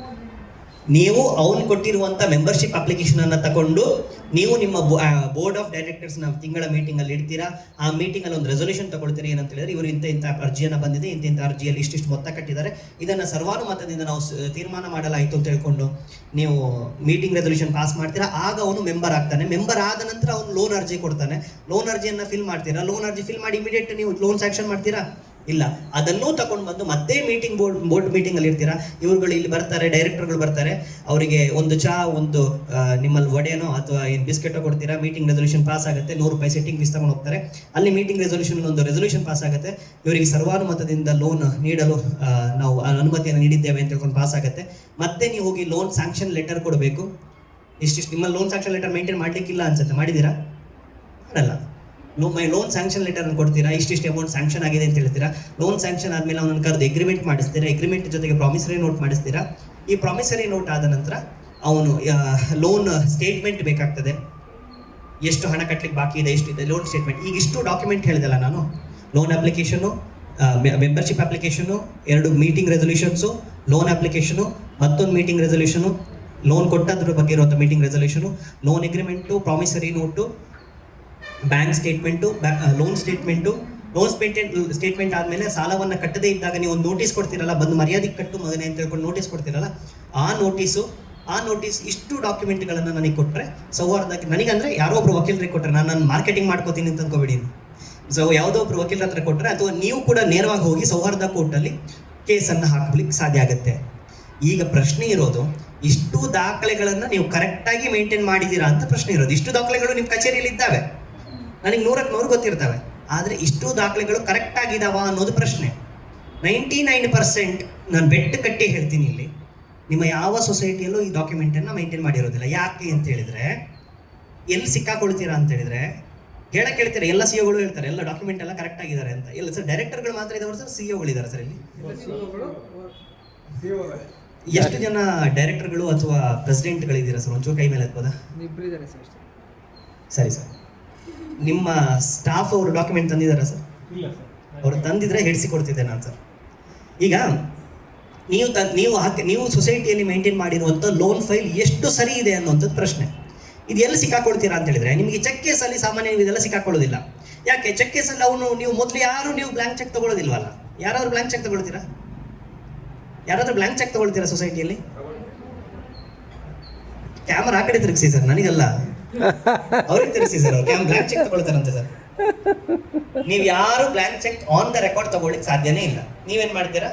ನೀವು ಅವ್ನು ಕೊಟ್ಟಿರುವಂಥ ಮೆಂಬರ್ಶಿಪ್ ಅಪ್ಲಿಕೇಶನ್ ಅನ್ನು ತಗೊಂಡು ನೀವು ನಿಮ್ಮ ಬೋರ್ಡ್ ಆಫ್ ಡೈರೆಕ್ಟರ್ಸ್ನ ತಿಂಗಳ ಮೀಟಿಂಗಲ್ಲಿ ಇಡ್ತೀರಾ. ಆ ಮೀಟಿಂಗಲ್ಲಿ ಒಂದು ರೆಸೊಲ್ಯೂಷನ್ ತಗೊಳ್ತೀರಿ. ಏನಂತ ಹೇಳಿದ್ರೆ, ಇವರು ಇಂಥ ಅರ್ಜಿಯನ್ನು ಬಂದಿದೆ, ಇಂಥ ಅರ್ಜಿಯಲ್ಲಿ ಇಷ್ಟಿಷ್ಟು ಮೊತ್ತ ಕಟ್ಟಿದ್ದಾರೆ, ಇದನ್ನು ಸರ್ವಾನುಮತದಿಂದ ನಾವು ತೀರ್ಮಾನ ಮಾಡಲಾಯಿತು ಅಂತ ಹೇಳ್ಕೊಂಡು ನೀವು ಮೀಟಿಂಗ್ ರೆಸೊಲ್ಯೂಷನ್ ಪಾಸ್ ಮಾಡ್ತೀರಾ. ಆಗ ಅವನು ಮೆಂಬರ್ ಆಗ್ತಾನೆ. ಮೆಂಬರ್ ಆದ ನಂತರ ಅವನು ಲೋನ್ ಅರ್ಜಿ ಕೊಡ್ತಾನೆ. ಲೋನ್ ಅರ್ಜಿಯನ್ನು ಫಿಲ್ ಮಾಡ್ತೀರಾ. ಲೋನ್ ಅರ್ಜಿ ಫಿಲ್ ಮಾಡಿ ಇಮಿಡಿಯೇಟ್ ನೀವು ಲೋನ್ ಸ್ಯಾಂಕ್ಷನ್ ಮಾಡ್ತೀರಾ? ಇಲ್ಲ. ಅದನ್ನೂ ತಗೊಂಡು ಬಂದು ಮತ್ತೆ ಬೋರ್ಡ್ ಮೀಟಿಂಗ್ ಅಲ್ಲಿ ಇರ್ತೀರಾ. ಇವ್ರುಗಳು ಇಲ್ಲಿ ಬರ್ತಾರೆ, ಡೈರೆಕ್ಟರ್ಗಳು ಬರ್ತಾರೆ, ಅವರಿಗೆ ಒಂದು ಚಾ, ಒಂದು ನಿಮ್ಮಲ್ಲಿ ವಡೆನೋ ಅಥವಾ ಏನು ಬಿಸ್ಕೆಟೋ ಕೊಡ್ತೀರಾ. ಮೀಟಿಂಗ್ ರೆಸೊಲ್ಯೂಷನ್ ಪಾಸ್ ಆಗುತ್ತೆ. 100 ರೂಪಾಯಿ ಸೆಟ್ಟಿಂಗ್ ಫೀಸ್ ತಗೊಂಡು ಹೋಗ್ತಾರೆ. ಅಲ್ಲಿ ಮೀಟಿಂಗ್ ರೆಸೊಲ್ಯೂಷನ್ ಒಂದು ರೆಸೊಲ್ಯೂಷನ್ ಪಾಸ್ ಆಗುತ್ತೆ. ಇವರಿಗೆ ಸರ್ವಾನುಮತದಿಂದ ಲೋನ್ ನೀಡಲು ನಾವು ಅನುಮತಿಯನ್ನು ನೀಡಿದ್ದೇವೆ ಅಂತ ಹೇಳ್ಕೊಂಡು ಪಾಸ್ ಆಗುತ್ತೆ. ಮತ್ತೆ ನೀವು ಹೋಗಿ ಲೋನ್ ಸ್ಯಾಂಕ್ಷನ್ ಲೆಟರ್ ಕೊಡಬೇಕು. ಇಷ್ಟಿಷ್ಟು ನಿಮ್ಮ ಲೋನ್ ಸ್ಯಾಂಕ್ಷನ್ ಲೆಟರ್ ಮೇಂಟೈನ್ ಮಾಡಲಿಕ್ಕಿಲ್ಲ ಅನ್ಸುತ್ತೆ, ಮಾಡಿದ್ದೀರಾ? ಮಾಡಲ್ಲ. ಲೋನ್ ಸ್ಯಾಂಕ್ಷನ್ ಲೆಟರ್ ಕೊಡ್ತೀರಾ, ಇಷ್ಟಿಷ್ಟು ಅಮೌಂಟ್ ಸ್ಯಾಂಕ್ಷನ್ ಆಗಿದೆ ಅಂತ ಹೇಳ್ತೀರಾ. ಲೋನ್ ಸ್ಯಾಂಕ್ಷನ್ ಆದಮೇಲೆ ಅವನನ್ನು ಕರೆದು ಎಗ್ರಿಮೆಂಟ್ ಮಾಡಿಸ್ತೀರಾ. ಎಗ್ರಿಮೆಂಟ್ ಜೊತೆಗೆ ಪ್ರಾಮಿಸರಿ ನೋಟ್ ಮಾಡಿಸ್ತೀರಾ. ಈ ಪ್ರಾಮಿಸರಿ ನೋಟ್ ಆದ ನಂತರ ಅವನು ಲೋನ್ ಸ್ಟೇಟ್ಮೆಂಟ್ ಬೇಕಾಗ್ತದೆ. ಎಷ್ಟು ಹಣ ಕಟ್ಟಲಿಕ್ಕೆ ಬಾಕಿ ಇದೆ, ಎಷ್ಟಿದೆ, ಲೋನ್ ಸ್ಟೇಟ್ಮೆಂಟ್. ಈಗ ಇಷ್ಟು ಡಾಕ್ಯುಮೆಂಟ್ ಹೇಳಿದಲ್ಲ ನಾನು, loan application, membership application, 2 meeting resolutions, loan application, ಮತ್ತೊಂದು ಮೀಟಿಂಗ್ ರೆಸೊಲ್ಯೂಷನು, ಲೋನ್ ಕೊಟ್ಟದ್ರ ಬಗ್ಗೆ ಇರುವಂಥ meeting resolution, loan agreement, promissory note, bank statement, loan statement ಆದಮೇಲೆ ಸಾಲವನ್ನು ಕಟ್ಟದೇ ಇದ್ದಾಗ ನೀವು ಒಂದು ನೋಟಿಸ್ ಕೊಡ್ತೀರಲ್ಲ, ಬಂದು ಮರ್ಯಾದೆ ಕಟ್ಟು ಮಗನೇ ಅಂತ ಹೇಳ್ಕೊಂಡು ನೋಟಿಸ್ ಕೊಡ್ತೀರಲ್ಲ, ಆ ನೋಟಿಸ್ ಇಷ್ಟು ಡಾಕ್ಯುಮೆಂಟ್ಗಳನ್ನು ನನಗೆ ಕೊಟ್ಟರೆ ಸೌಹಾರ್ದಕ್ಕೆ, ನನಗಂದರೆ ಯಾರೋ ಒಬ್ರು ವಕೀಲರಿಗೆ ಕೊಟ್ಟರೆ, ನಾನು ಮಾರ್ಕೆಟಿಂಗ್ ಮಾಡ್ಕೋತೀನಿ ಅಂತ ಅಂದ್ಕೋಬೇಡಿ. ಸೊ ಯಾವುದೋ ಒಬ್ರು ವಕೀಲರ ಹತ್ರ ಕೊಟ್ಟರೆ, ಅಥವಾ ನೀವು ಕೂಡ ನೇರವಾಗಿ ಹೋಗಿ ಸೌಹಾರ್ದ ಕೋರ್ಟಲ್ಲಿ ಕೇಸನ್ನು ಹಾಕಲಿಕ್ಕೆ ಸಾಧ್ಯ ಆಗುತ್ತೆ. ಈಗ ಪ್ರಶ್ನೆ ಇರೋದು, ಇಷ್ಟು ದಾಖಲೆಗಳನ್ನು ನೀವು ಕರೆಕ್ಟಾಗಿ ಮೇಂಟೈನ್ ಮಾಡಿದ್ದೀರಾ ಅಂತ ಪ್ರಶ್ನೆ ಇರೋದು. ಇಷ್ಟು ದಾಖಲೆಗಳು ನಿಮ್ಮ ಕಚೇರಿಯಲ್ಲಿ ಇದ್ದಾವೆ, ನನಗೆ 100ಕ್ಕೆ 100 ಗೊತ್ತಿರ್ತವೆ. ಆದರೆ ಇಷ್ಟು ದಾಖಲೆಗಳು ಕರೆಕ್ಟ್ ಆಗಿದಾವ ಅನ್ನೋದು ಪ್ರಶ್ನೆ. 99% ನಾನು ಬೆಟ್ಟು ಕಟ್ಟಿ ಹೇಳ್ತೀನಿ, ಇಲ್ಲಿ ನಿಮ್ಮ ಯಾವ ಸೊಸೈಟಿಯಲ್ಲೂ ಈ ಡಾಕ್ಯುಮೆಂಟನ್ನು ಮೇಂಟೈನ್ ಮಾಡಿರೋದಿಲ್ಲ. ಯಾಕೆ ಅಂತ ಹೇಳಿದರೆ, ಎಲ್ಲಿ ಸಿಕ್ಕಾಕೊಳ್ತೀರಾ ಅಂತ ಹೇಳಿದರೆ, ಕೇಳ್ತೀರಾ, ಎಲ್ಲ ಸಿ ಒಗಳು ಹೇಳ್ತಾರೆ ಎಲ್ಲ ಡಾಕ್ಯುಮೆಂಟ್ ಎಲ್ಲ ಕರೆಕ್ಟ್ ಆಗಿದ್ದಾರೆ ಅಂತ. ಇಲ್ಲ ಸರ್, ಡೈರೆಕ್ಟರ್ಗಳು ಮಾತ್ರ ಇದಾವೆ ಸರ್, ಸಿ ಒಗಳಿದ್ದಾರೆ ಸರ್. ಇಲ್ಲಿ ಎಷ್ಟು ಜನ ಡೈರೆಕ್ಟರ್ಗಳು ಅಥವಾ ಪ್ರೆಸಿಡೆಂಟ್ಗಳಿದ್ದೀರಾ ಸರ್? ಒಂಚೂರು ಕೈ ಮೇಲೆ ಹತ್ಬೋದಾ? ಸರಿ ಸರ್, ನಿಮ್ಮ ಸ್ಟಾಫ್ ಅವರು ಡಾಕ್ಯುಮೆಂಟ್ ತಂದಿದ್ದಾರಾ ಸರ್? ಅವರು ತಂದಿದ್ರೆ ಹಿಡಿಸಿ ಕೊಡ್ತಿದ್ದೆ ನಾನು ಸರ್. ಈಗ ನೀವು ಸೊಸೈಟಿಯಲ್ಲಿ ಮೇಂಟೈನ್ ಮಾಡಿರುವಂಥ ಲೋನ್ ಫೈಲ್ ಎಷ್ಟು ಸರಿ ಇದೆ ಅನ್ನೋಂಥದ್ದು ಪ್ರಶ್ನೆ. ಇದು ಎಲ್ಲಿ ಸಿಕ್ಕಾಕೊಳ್ತೀರಾ ಅಂತ ಹೇಳಿದ್ರೆ, ನಿಮಗೆ ಚೆಕ್ ಕೇಸಲ್ಲಿ ಸಾಮಾನ್ಯ ಇದೆಲ್ಲ ಸಿಕ್ಕಾಕೊಳ್ಳೋದಿಲ್ಲ. ಯಾಕೆ? ಚೆಕ್ ಕೇಸಲ್ಲಿ ನೀವು ಮೊದಲು ನೀವು ಬ್ಲ್ಯಾಂಕ್ ಚೆಕ್ ತಗೊಳ್ಳೋದಿಲ್ವಲ್ಲ. ಯಾರಾದ್ರೂ ಬ್ಲ್ಯಾಂಕ್ ಚೆಕ್ ತಗೊಳ್ತೀರಾ? ಸೊಸೈಟಿಯಲ್ಲಿ? ಕ್ಯಾಮರಾ ಆ ಕಡೆ ತಿರುಗಿಸಿ ಸರ್, ನನಗಲ್ಲ, ಅವ್ರಿಗೆ ತಿರುಗಿಸಿ ಸರ್. ಅವ್ರು ಬ್ಲ್ಯಾಂಕ್ ಚೆಕ್ ತಗೊಳ್ತಾರಂತೆ ಸರ್. ನೀವು ಯಾರು blank cheque on the record ತಗೊಳ್ಳಿಕ್ಕೆ ಸಾಧ್ಯನೇ ಇಲ್ಲ. ನೀವೇನ್ ಮಾಡ್ತೀರಾ?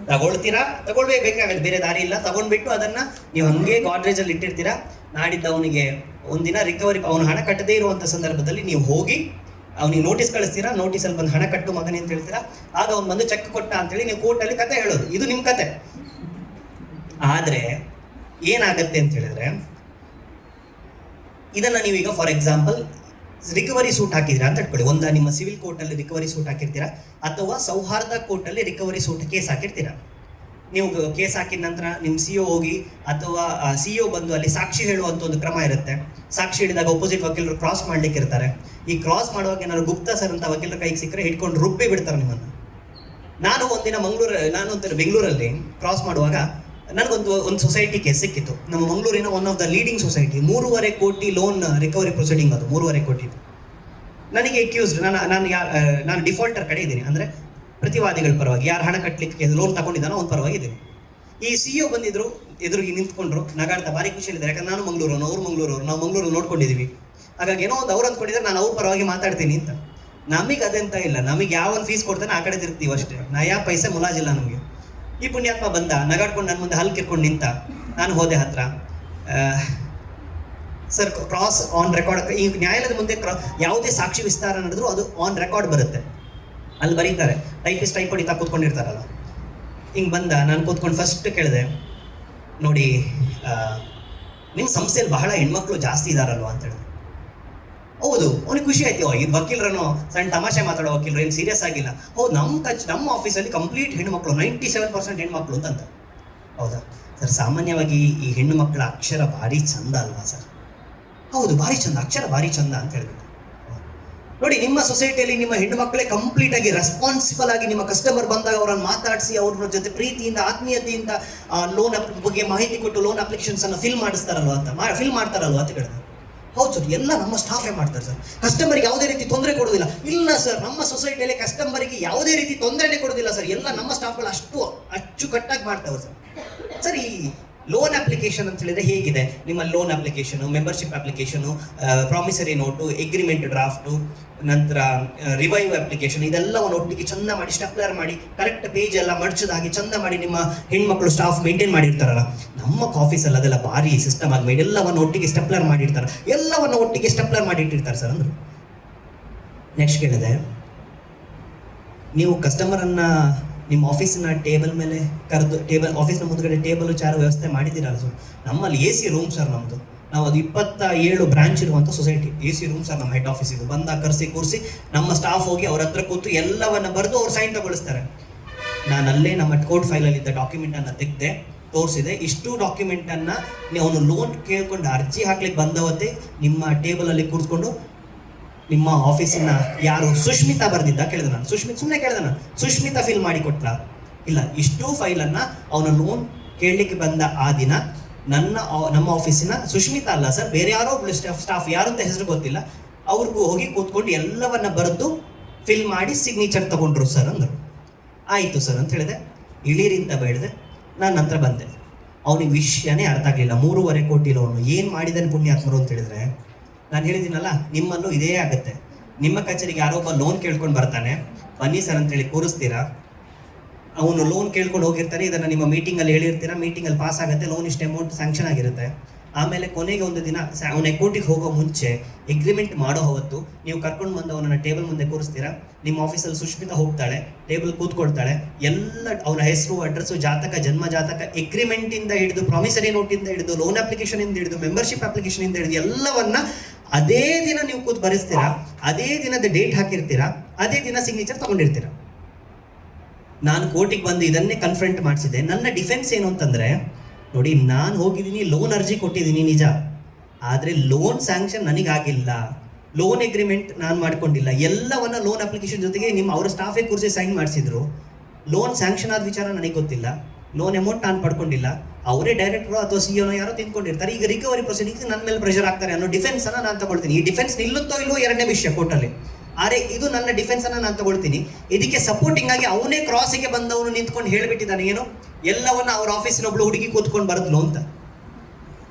ತಗೊಳ್ಬೇಕಾಗತ್ತೆ, ಬೇರೆ ದಾರಿ ಇಲ್ಲ. ತಗೊಂಡ್ಬಿಟ್ಟು ಅದನ್ನ ನೀವು ಹಂಗೆ ಗಾಡ್ರೇಜ್ ಅಲ್ಲಿ ಇಟ್ಟಿರ್ತೀರಾ. ನಾಡಿದ್ದು ಅವನಿಗೆ ಒಂದಿನ ರಿಕವರಿ, ಅವನು ಹಣ ಕಟ್ಟದೇ ಇರುವಂತ ಸಂದರ್ಭದಲ್ಲಿ ನೀವು ಹೋಗಿ ಅವನಿಗೆ ನೋಟಿಸ್ ಕಳಿಸ್ತೀರಾ. ನೋಟಿಸಲ್ಲಿ ಬಂದು ಹಣ ಕಟ್ಟು ಮಗನೇ ಅಂತ ಹೇಳ್ತೀರಾ. ಆಗ ಅವ್ನು ಬಂದು ಚೆಕ್ ಕೊಟ್ಟ ಅಂತೇಳಿ ನೀವು ಕೋರ್ಟಲ್ಲಿ ಕತೆ ಹೇಳೋದು. ಇದು ನಿಮ್ಮ ಕತೆ. ಆದ್ರೆ ಏನಾಗತ್ತೆ ಅಂತ ಹೇಳಿದ್ರೆ, ಇದನ್ನ ನೀವೀಗ ಫಾರ್ ಎಕ್ಸಾಂಪಲ್ ರಿಕವರಿ ಸೂಟ್ ಹಾಕಿದ್ದೀರಾ ಅಂತ ಇಟ್ಕೊಳ್ಳಿ. ನಿಮ್ಮ ಸಿವಿಲ್ ಕೋರ್ಟಲ್ಲಿ ರಿಕವರಿ ಸೂಟ್ ಹಾಕಿರ್ತೀರಾ, ಅಥವಾ ಸೌಹಾರ್ದ ಕೋರ್ಟಲ್ಲಿ ರಿಕವರಿ ಸೂಟ್ ಕೇಸ್ ಹಾಕಿರ್ತೀರಾ. ನೀವು ಕೇಸ್ ಹಾಕಿದ ನಂತರ ನಿಮ್ಮ CO ಹೋಗಿ, ಅಥವಾ CO ಬಂದು ಅಲ್ಲಿ ಸಾಕ್ಷಿ ಹೇಳುವಂಥ ಒಂದು ಕ್ರಮ ಇರುತ್ತೆ. ಸಾಕ್ಷಿ ಹೇಳಿದಾಗ ಒಪೋಸಿಟ್ ವಕೀಲರು ಕ್ರಾಸ್ ಮಾಡ್ಲಿಕ್ಕೆ ಇರ್ತಾರೆ. ಈ ಕ್ರಾಸ್ ಮಾಡುವಾಗ ಏನಾದ್ರು ಗುಪ್ತಾ ಸರ್ ಅಂತ ವಕೀಲರ ಕೈಗೆ ಸಿಕ್ಕರೆ ಹಿಡ್ಕೊಂಡು ರುಬ್ಬಿ ಬಿಡ್ತಾರೆ ನಿಮ್ಮನ್ನು. ನಾನು ಒಂದಿನ ಬೆಂಗಳೂರಲ್ಲಿ ಕ್ರಾಸ್ ಮಾಡುವಾಗ ನನಗೊಂದು ಸೊಸೈಟಿ ಕೇಸ್ ಸಿಕ್ಕಿತ್ತು. ನಮ್ಮ ಮಂಗಳೂರಿನ one of the leading society, 3.5 ಕೋಟಿ ಲೋನ್ ರಿಕವರಿ ಪ್ರೊಸೀಡಿಂಗ್. ಅದು 3.5 ಕೋಟಿ. ನನಗೆ ಅಕ್ಯೂಸ್ಡ್, ನಾನು ಡಿಫಾಲ್ಟರ್ ಕಡೆ ಇದ್ದೀನಿ, ಅಂದರೆ ಪ್ರತಿವಾದಿಗಳ ಪರವಾಗಿ, ಯಾರು ಹಣ ಕಟ್ಟಲಿಕ್ಕೆ ಲೋನ್ ತಗೊಂಡಿದ್ದಾನೋ ಅವ್ನ ಪರವಾಗಿ ಇದ್ದೀನಿ. ಈ CO ಬಂದಿದ್ರು, ಎದುರಿಗೆ ನಿಂತ್ಕೊಂಡ್ರು, ನಗಾಡ್ತಾ ಭಾರಿ ಖುಷಿಯಲ್ಲಿದ್ದಾರೆ. ಯಾಕಂದ್ರೆ ನಾನು ಮಂಗಳೂರವನು, ಅವ್ರು ಮಂಗಳೂರವ್ರು, ನಾವು ಮಂಗಳೂರು ನೋಡ್ಕೊಂಡಿದ್ದೀವಿ. ಹಾಗಾಗಿ ಏನೋ ಒಂದು ಅವ್ರು ಅಂದ್ಕೊಂಡಿದ್ದಾರೆ ನಾನು ಅವ್ರ ಪರವಾಗಿ ಮಾತಾಡ್ತೀನಿ ಅಂತ. ನಮಗೆ ಅದೆಂತ ಇಲ್ಲ, ನಮಗೆ ಯಾವ ಒಂದು ಫೀಸ್ ಕೊಡ್ತಾನೆ ಆ ಕಡೆ ತಿರುಗ್ತೀವಿ ಅಷ್ಟೇ. ನಯಾ ಪೈಸೆ ಮುಲಾಜಿಲ್ಲ ನಮಗೆ. ಈ ಪುಣ್ಯಾತ್ಮ ಬಂದ, ನಗಾಡ್ಕೊಂಡು ನನ್ನ ಮುಂದೆ ಹಲ್ಲು ಕಿರ್ಕೊಂಡು ನಿಂತ. ನಾನು ಹೋದೆ ಹತ್ರ. ಸರ್, ಕ್ರಾಸ್ ಆನ್ ರೆಕಾರ್ಡ್, ಈ ನ್ಯಾಯಾಲಯದ ಮುಂದೆ ಯಾವುದೇ ಸಾಕ್ಷಿ ವಿಸ್ತಾರ ನಡೆದ್ರು ಅದು ಆನ್ ರೆಕಾರ್ಡ್ ಬರುತ್ತೆ. ಅಲ್ಲಿ ಬರೀತಾರೆ, ಟೈಪಿಸ್ಟ್ ಟೈಪ್ ಹೊಡಿತಾ ಕೂತ್ಕೊಂಡಿರ್ತಾರಲ್ಲ. ಹಿಂಗೆ ಬಂದ, ನಾನು ಕೂತ್ಕೊಂಡು ಫಸ್ಟ್ ಕೇಳಿದೆ, ನೋಡಿ ನಿಮ್ಮ ಸಂಸ್ಥೆಯಲ್ಲಿ ಬಹಳ ಹೆಣ್ಮಕ್ಳು ಜಾಸ್ತಿ ಇದಾರಲ್ವ ಅಂತ ಹೇಳಿದೆ. ಹೌದು. ಅವನಿಗೆ ಖುಷಿ ಆಯ್ತು, ಇದು ವಕೀಲರನ್ನು ಸಣ್ಣ ತಮಾಷೆ ಮಾತಾಡೋ ವಕೀಲರು, ಏನು ಸೀರಿಯಸ್ ಆಗಿಲ್ಲ. ಹೌದು, ನಮ್ಮ ಆಫೀಸಲ್ಲಿ ಕಂಪ್ಲೀಟ್ ಹೆಣ್ಮಕ್ಳು, 97% ಹೆಣ್ಮಕ್ಳು ಅಂತ. ಹೌದಾ ಸರ್? ಸಾಮಾನ್ಯವಾಗಿ ಈ ಹೆಣ್ಣು ಮಕ್ಕಳ ಅಕ್ಷರ ಭಾರಿ ಚಂದ ಅಲ್ವಾ ಸರ್? ಹೌದು, ಭಾರಿ ಚಂದ, ಅಕ್ಷರ ಭಾರಿ ಚಂದ ಅಂತ ಹೇಳ್ಬಿಟ್ಟು. ನೋಡಿ, ನಿಮ್ಮ ಸೊಸೈಟಿಯಲ್ಲಿ ನಿಮ್ಮ ಹೆಣ್ಣು ಮಕ್ಕಳೇ ಕಂಪ್ಲೀಟ್ ಆಗಿ ರೆಸ್ಪಾನ್ಸಿಬಲ್ ಆಗಿ ನಿಮ್ಮ ಕಸ್ಟಮರ್ ಬಂದಾಗ ಅವರನ್ನು ಮಾತಾಡಿಸಿ ಅವ್ರ ಜೊತೆ ಪ್ರೀತಿಯಿಂದ ಆತ್ಮೀಯತೆಯಿಂದ ಲೋನ್ ಬಗ್ಗೆ ಮಾಹಿತಿ ಕೊಟ್ಟು ಲೋನ್ ಅಪ್ಲಿಕೇಶನ್ಸ್ ಅನ್ನು ಫಿಲ್ ಮಾಡ್ತಾರಲ್ವ ಅಂತ ಹೇಳಿದ್ರು. ಹೌದು ಸರ್, ಎಲ್ಲ ನಮ್ಮ ಸ್ಟಾಫೇ ಮಾಡ್ತಾರೆ ಸರ್. ಕಸ್ಟಮರ್ಗೆ ಯಾವುದೇ ರೀತಿ ತೊಂದರೆ ಕೊಡೋದಿಲ್ಲ. ಇಲ್ಲ ಸರ್, ನಮ್ಮ ಸೊಸೈಟಿಯಲ್ಲಿ ಕಸ್ಟಮರ್ಗೆ ಯಾವುದೇ ರೀತಿ ತೊಂದರೆನೇ ಕೊಡೋದಿಲ್ಲ ಸರ್, ಎಲ್ಲ ನಮ್ಮ ಸ್ಟಾಫ್ಗಳು ಅಚ್ಚುಕಟ್ಟಾಗಿ ಮಾಡ್ತಾವೆ ಸರ್. ಸರ್, ಈ ಲೋನ್ ಅಪ್ಲಿಕೇಶನ್ ಅಂತ ಹೇಳಿದ್ರೆ ಹೇಗಿದೆ? ನಿಮ್ಮ loan application, membership application, promissory note, agreement draft, ನಂತರ ರಿವೈವ್ ಅಪ್ಲಿಕೇಶನ್, ಇದೆಲ್ಲವನ್ನು ಒಟ್ಟಿಗೆ ಚಂದ ಮಾಡಿ ಸ್ಟೆಪ್ಲರ್ ಮಾಡಿ ಕರೆಕ್ಟ್ ಪೇಜ್ ಎಲ್ಲ ಮಡ್ಚದಾಗಿ ಚಂದ ಮಾಡಿ ನಿಮ್ಮ ಹೆಣ್ಮಕ್ಳು ಸ್ಟಾಫ್ ಮೇಂಟೈನ್ ಮಾಡಿರ್ತಾರಲ್ಲ. ನಮ್ಮ ಆಫೀಸಲ್ಲಿ ಅದೆಲ್ಲ ಭಾರಿ ಸಿಸ್ಟಮ್ ಆಗಿ ಎಲ್ಲವನ್ನು ಒಟ್ಟಿಗೆ ಸ್ಟೆಪ್ಲರ್ ಮಾಡಿರ್ತಾರೆ, ಎಲ್ಲವನ್ನು ಒಟ್ಟಿಗೆ ಸ್ಟೆಪ್ಲರ್ ಮಾಡಿ ಇಟ್ಟಿರ್ತಾರೆ ಸರ್ ಅಂದರು. ನೆಕ್ಸ್ಟ್ ಕೇಳಿದೆ, ನೀವು ಕಸ್ಟಮರನ್ನು ನಿಮ್ಮ ಆಫೀಸಿನ ಟೇಬಲ್ ಮೇಲೆ ಕರೆದು ಆಫೀಸ್ನ ಮುಂದ್ಗಡೆ ಟೇಬಲು ಚಾರು ವ್ಯವಸ್ಥೆ ಮಾಡಿದ್ದೀರಲ್ಲ ಸರ್? ನಮ್ಮಲ್ಲಿ AC ರೂಮ್ ಸರ್ ನಮ್ಮದು. ನಾವು ಅದು 27 ಬ್ರಾಂಚ್ ಇರುವಂಥ ಸೊಸೈಟಿ. AC ರೂಮ್ ಸರ್ ನಮ್ಮ ಹೆಡ್ ಆಫೀಸಿಗೆ ಬಂದಾಗ ಕೂರಿಸಿ ನಮ್ಮ ಸ್ಟಾಫ್ ಹೋಗಿ ಅವ್ರ ಹತ್ರ ಕೂತು ಎಲ್ಲವನ್ನ ಬರೆದು ಅವ್ರು ಸೈನ್ ತಗೊಳಿಸ್ತಾರೆ. ನಾನು ಅಲ್ಲೇ ನಮ್ಮ ಕೋರ್ಟ್ ಫೈಲಲ್ಲಿ ಇದ್ದ ಡಾಕ್ಯುಮೆಂಟನ್ನು ತೆಗೆದೆ, ತೋರಿಸಿದೆ. ಇಷ್ಟು ಡಾಕ್ಯುಮೆಂಟನ್ನು ಅವನು ಲೋನ್ ಕೇಳ್ಕೊಂಡು ಅರ್ಜಿ ಹಾಕ್ಲಿಕ್ಕೆ ಬಂದವತ್ತೇ ನಿಮ್ಮ ಟೇಬಲಲ್ಲಿ ಕೂರಿಸ್ಕೊಂಡು ನಿಮ್ಮ ಆಫೀಸಿನ ಯಾರು ಸುಷ್ಮಿತಾ ಬರೆದಿದ್ದ ಕೇಳಿದೆ ನಾನು. ಸುಮ್ಮನೆ ಕೇಳಿದೆ ನಾನು, ಸುಷ್ಮಿತಾ ಫಿಲ್ ಮಾಡಿ ಕೊಟ್ಲ? ಇಲ್ಲ. ಇಷ್ಟು ಫೈಲನ್ನು ಅವನ ಲೋನ್ ಕೇಳಲಿಕ್ಕೆ ಬಂದ ಆ ದಿನ ನಮ್ಮ ಆಫೀಸಿನ ಸುಷ್ಮಿತಾ ಅಲ್ಲ ಸರ್, ಬೇರೆ ಯಾರೋ ಸ್ಟಾಫ್ ಯಾರು ಅಂತ ಹೆಸರು ಗೊತ್ತಿಲ್ಲ, ಅವ್ರಿಗೂ ಹೋಗಿ ಕೂತ್ಕೊಂಡು ಎಲ್ಲವನ್ನ ಬರೆದು ಫಿಲ್ ಮಾಡಿ ಸಿಗ್ನೇಚರ್ ತಗೊಂಡ್ರು ಸರ್ ಅಂದರು. ಆಯಿತು ಸರ್ ಅಂತ ಹೇಳಿದೆ. ಇಳೀರಿ ಅಂತ ಬೇಡಿದೆ. ನಾನು ನಂತರ ಬಂದೆ. ಅವನಿಗೆ ವಿಷಯನೇ ಅರ್ಥ ಆಗಲಿಲ್ಲ. 3.5 ಕೋಟಿ ಲೋನು ಏನು ಮಾಡಿದಾನೆ ಪುಣ್ಯಾತ್ಮರು ಅಂತ ಹೇಳಿದ್ರೆ, ನಾನು ಹೇಳಿದ್ದೀನಲ್ಲ, ನಿಮ್ಮಲ್ಲೂ ಇದೇ ಆಗುತ್ತೆ. ನಿಮ್ಮ ಕಚೇರಿಗೆ ಯಾರೋ ಒಬ್ಬ ಲೋನ್ ಕೇಳ್ಕೊಂಡು ಬರ್ತಾನೆ, ಬನ್ನಿ ಸರ್ ಅಂತೇಳಿ ಕೂರಿಸ್ತೀರಾ, ಅವನು ಲೋನ್ ಕೇಳ್ಕೊಂಡು ಹೋಗಿರ್ತಾನೆ, ಇದನ್ನು ನಿಮ್ಮ ಮೀಟಿಂಗಲ್ಲಿ ಹೇಳಿರ್ತೀರಾ, ಮೀಟಿಂಗಲ್ಲಿ ಪಾಸ್ ಆಗುತ್ತೆ, ಲೋನ್ ಇಷ್ಟು ಅಮೌಂಟ್ ಸ್ಯಾಂಕ್ಷನ್ ಆಗಿರುತ್ತೆ. ಆಮೇಲೆ ಕೊನೆಗೆ ಒಂದು ದಿನ ಅವನ ಅಕೌಂಟಿಗೆ ಹೋಗೋ ಮುಂಚೆ ಎಗ್ರಿಮೆಂಟ್ ಮಾಡೋ ಹೊತ್ತು ನೀವು ಕರ್ಕೊಂಡು ಬಂದು ಅವನನ್ನು ಟೇಬಲ್ ಮುಂದೆ ಕೂರಿಸ್ತೀರಾ. ನಿಮ್ಮ ಆಫೀಸಲ್ಲಿ ಸುಷ್ಮಿತಾ ಹೋಗ್ತಾಳೆ, ಟೇಬಲ್ ಕೂತ್ಕೊಳ್ತಾಳೆ, ಎಲ್ಲ ಅವನ ಹೆಸರು, ಅಡ್ರೆಸ್ಸು, ಜಾತಕ, ಜನ್ಮ ಜಾತಕ, ಎಗ್ರಿಮೆಂಟಿಂದ ಹಿಡಿದು, ಪ್ರಾಮಿಸರಿ ನೋಟಿಂದ ಹಿಡಿದು, ಲೋನ್ ಅಪ್ಲಿಕೇಶನಿಂದ ಹಿಡಿದು, ಮೆಂಬರ್ಶಿಪ್ ಅಪ್ಲಿಕೇಶನಿಂದ ಹಿಡಿದು ಎಲ್ಲವನ್ನ ಅದೇ ದಿನ ನೀವು ಕೂತ್ ಬರೆಸ್ತೀರಾ, ಅದೇ ದಿನದ ಡೇಟ್ ಹಾಕಿರ್ತೀರಾ, ಅದೇ ದಿನ ಸಿಗ್ನೇಚರ್ ತಗೊಂಡಿರ್ತೀರಾ. ನಾನು ಕೋರ್ಟಿಗೆ ಬಂದು ಇದನ್ನೇ ಕನ್ಫ್ರಂಟ್ ಮಾಡಿಸಿದೆ. ನನ್ನ ಡಿಫೆನ್ಸ್ ಏನು ಅಂತಂದರೆ, ನೋಡಿ, ನಾನು ಹೋಗಿದ್ದೀನಿ, ಲೋನ್ ಅರ್ಜಿ ಕೊಟ್ಟಿದ್ದೀನಿ ನಿಜ, ಆದರೆ ಲೋನ್ ಸ್ಯಾಂಕ್ಷನ್ ನನಗಾಗಿಲ್ಲ, ಲೋನ್ ಎಗ್ರಿಮೆಂಟ್ ನಾನು ಮಾಡ್ಕೊಂಡಿಲ್ಲ, ಎಲ್ಲವನ್ನ ಲೋನ್ ಅಪ್ಲಿಕೇಶನ್ ಜೊತೆಗೆ ಅವರ ಸ್ಟಾಫೇ ಕೂರಿಸಿ ಸೈನ್ ಮಾಡಿಸಿದ್ರು. ಲೋನ್ ಸ್ಯಾಂಕ್ಷನ್ ಆದ ವಿಚಾರ ನನಗೆ ಗೊತ್ತಿಲ್ಲ, ಲೋನ್ ಅಮೌಂಟ್ ನಾನು ಪಡ್ಕೊಂಡಿಲ್ಲ, ಅವರೇ ಡೈರೆಕ್ಟ್ರು ಅಥವಾ CEO ಯಾರೋ ತಿಂದ್ಕೊಂಡಿರ್ತಾರೆ. ಈಗ ರಿಕವರಿ ಪ್ರೊಸೀಡಿಂಗ್ಸ್ ನನ್ನ ಮೇಲೆ ಪ್ರೆಷರ್ ಆಗ್ತಾರೆ ಅನ್ನೋ ಡಿಫೆನ್ಸನ್ನು ನಾನು ತಗೊಳ್ತೀನಿ. ಈ ಡಿಫೆನ್ಸ್ ನಿಲ್ಲುತ್ತೋ ಇಲ್ಲೋ ಎರಡನೇ ವಿಷಯ ಕೋರ್ಟಲ್ಲಿ, ಆದರೆ ಇದು ನನ್ನ ಡಿಫೆನ್ಸನ್ನು ನಾನು ತಗೊಳ್ತೀನಿ. ಇದಕ್ಕೆ ಸಪೋರ್ಟಿಂಗ್ ಆಗಿ ಅವನೇ ಕ್ರಾಸಿಗೆ ಬಂದವನು ನಿಂತ್ಕೊಂಡು ಹೇಳಿಬಿಟ್ಟಿದ್ದಾನೆ, ಏನು ಎಲ್ಲವನ್ನ ಅವ್ರ ಆಫೀಸಿನ ಒಬ್ಳು ಹುಡುಗಿ ಕೂತ್ಕೊಂಡು ಬರೆದ್ಲು ಅಂತ.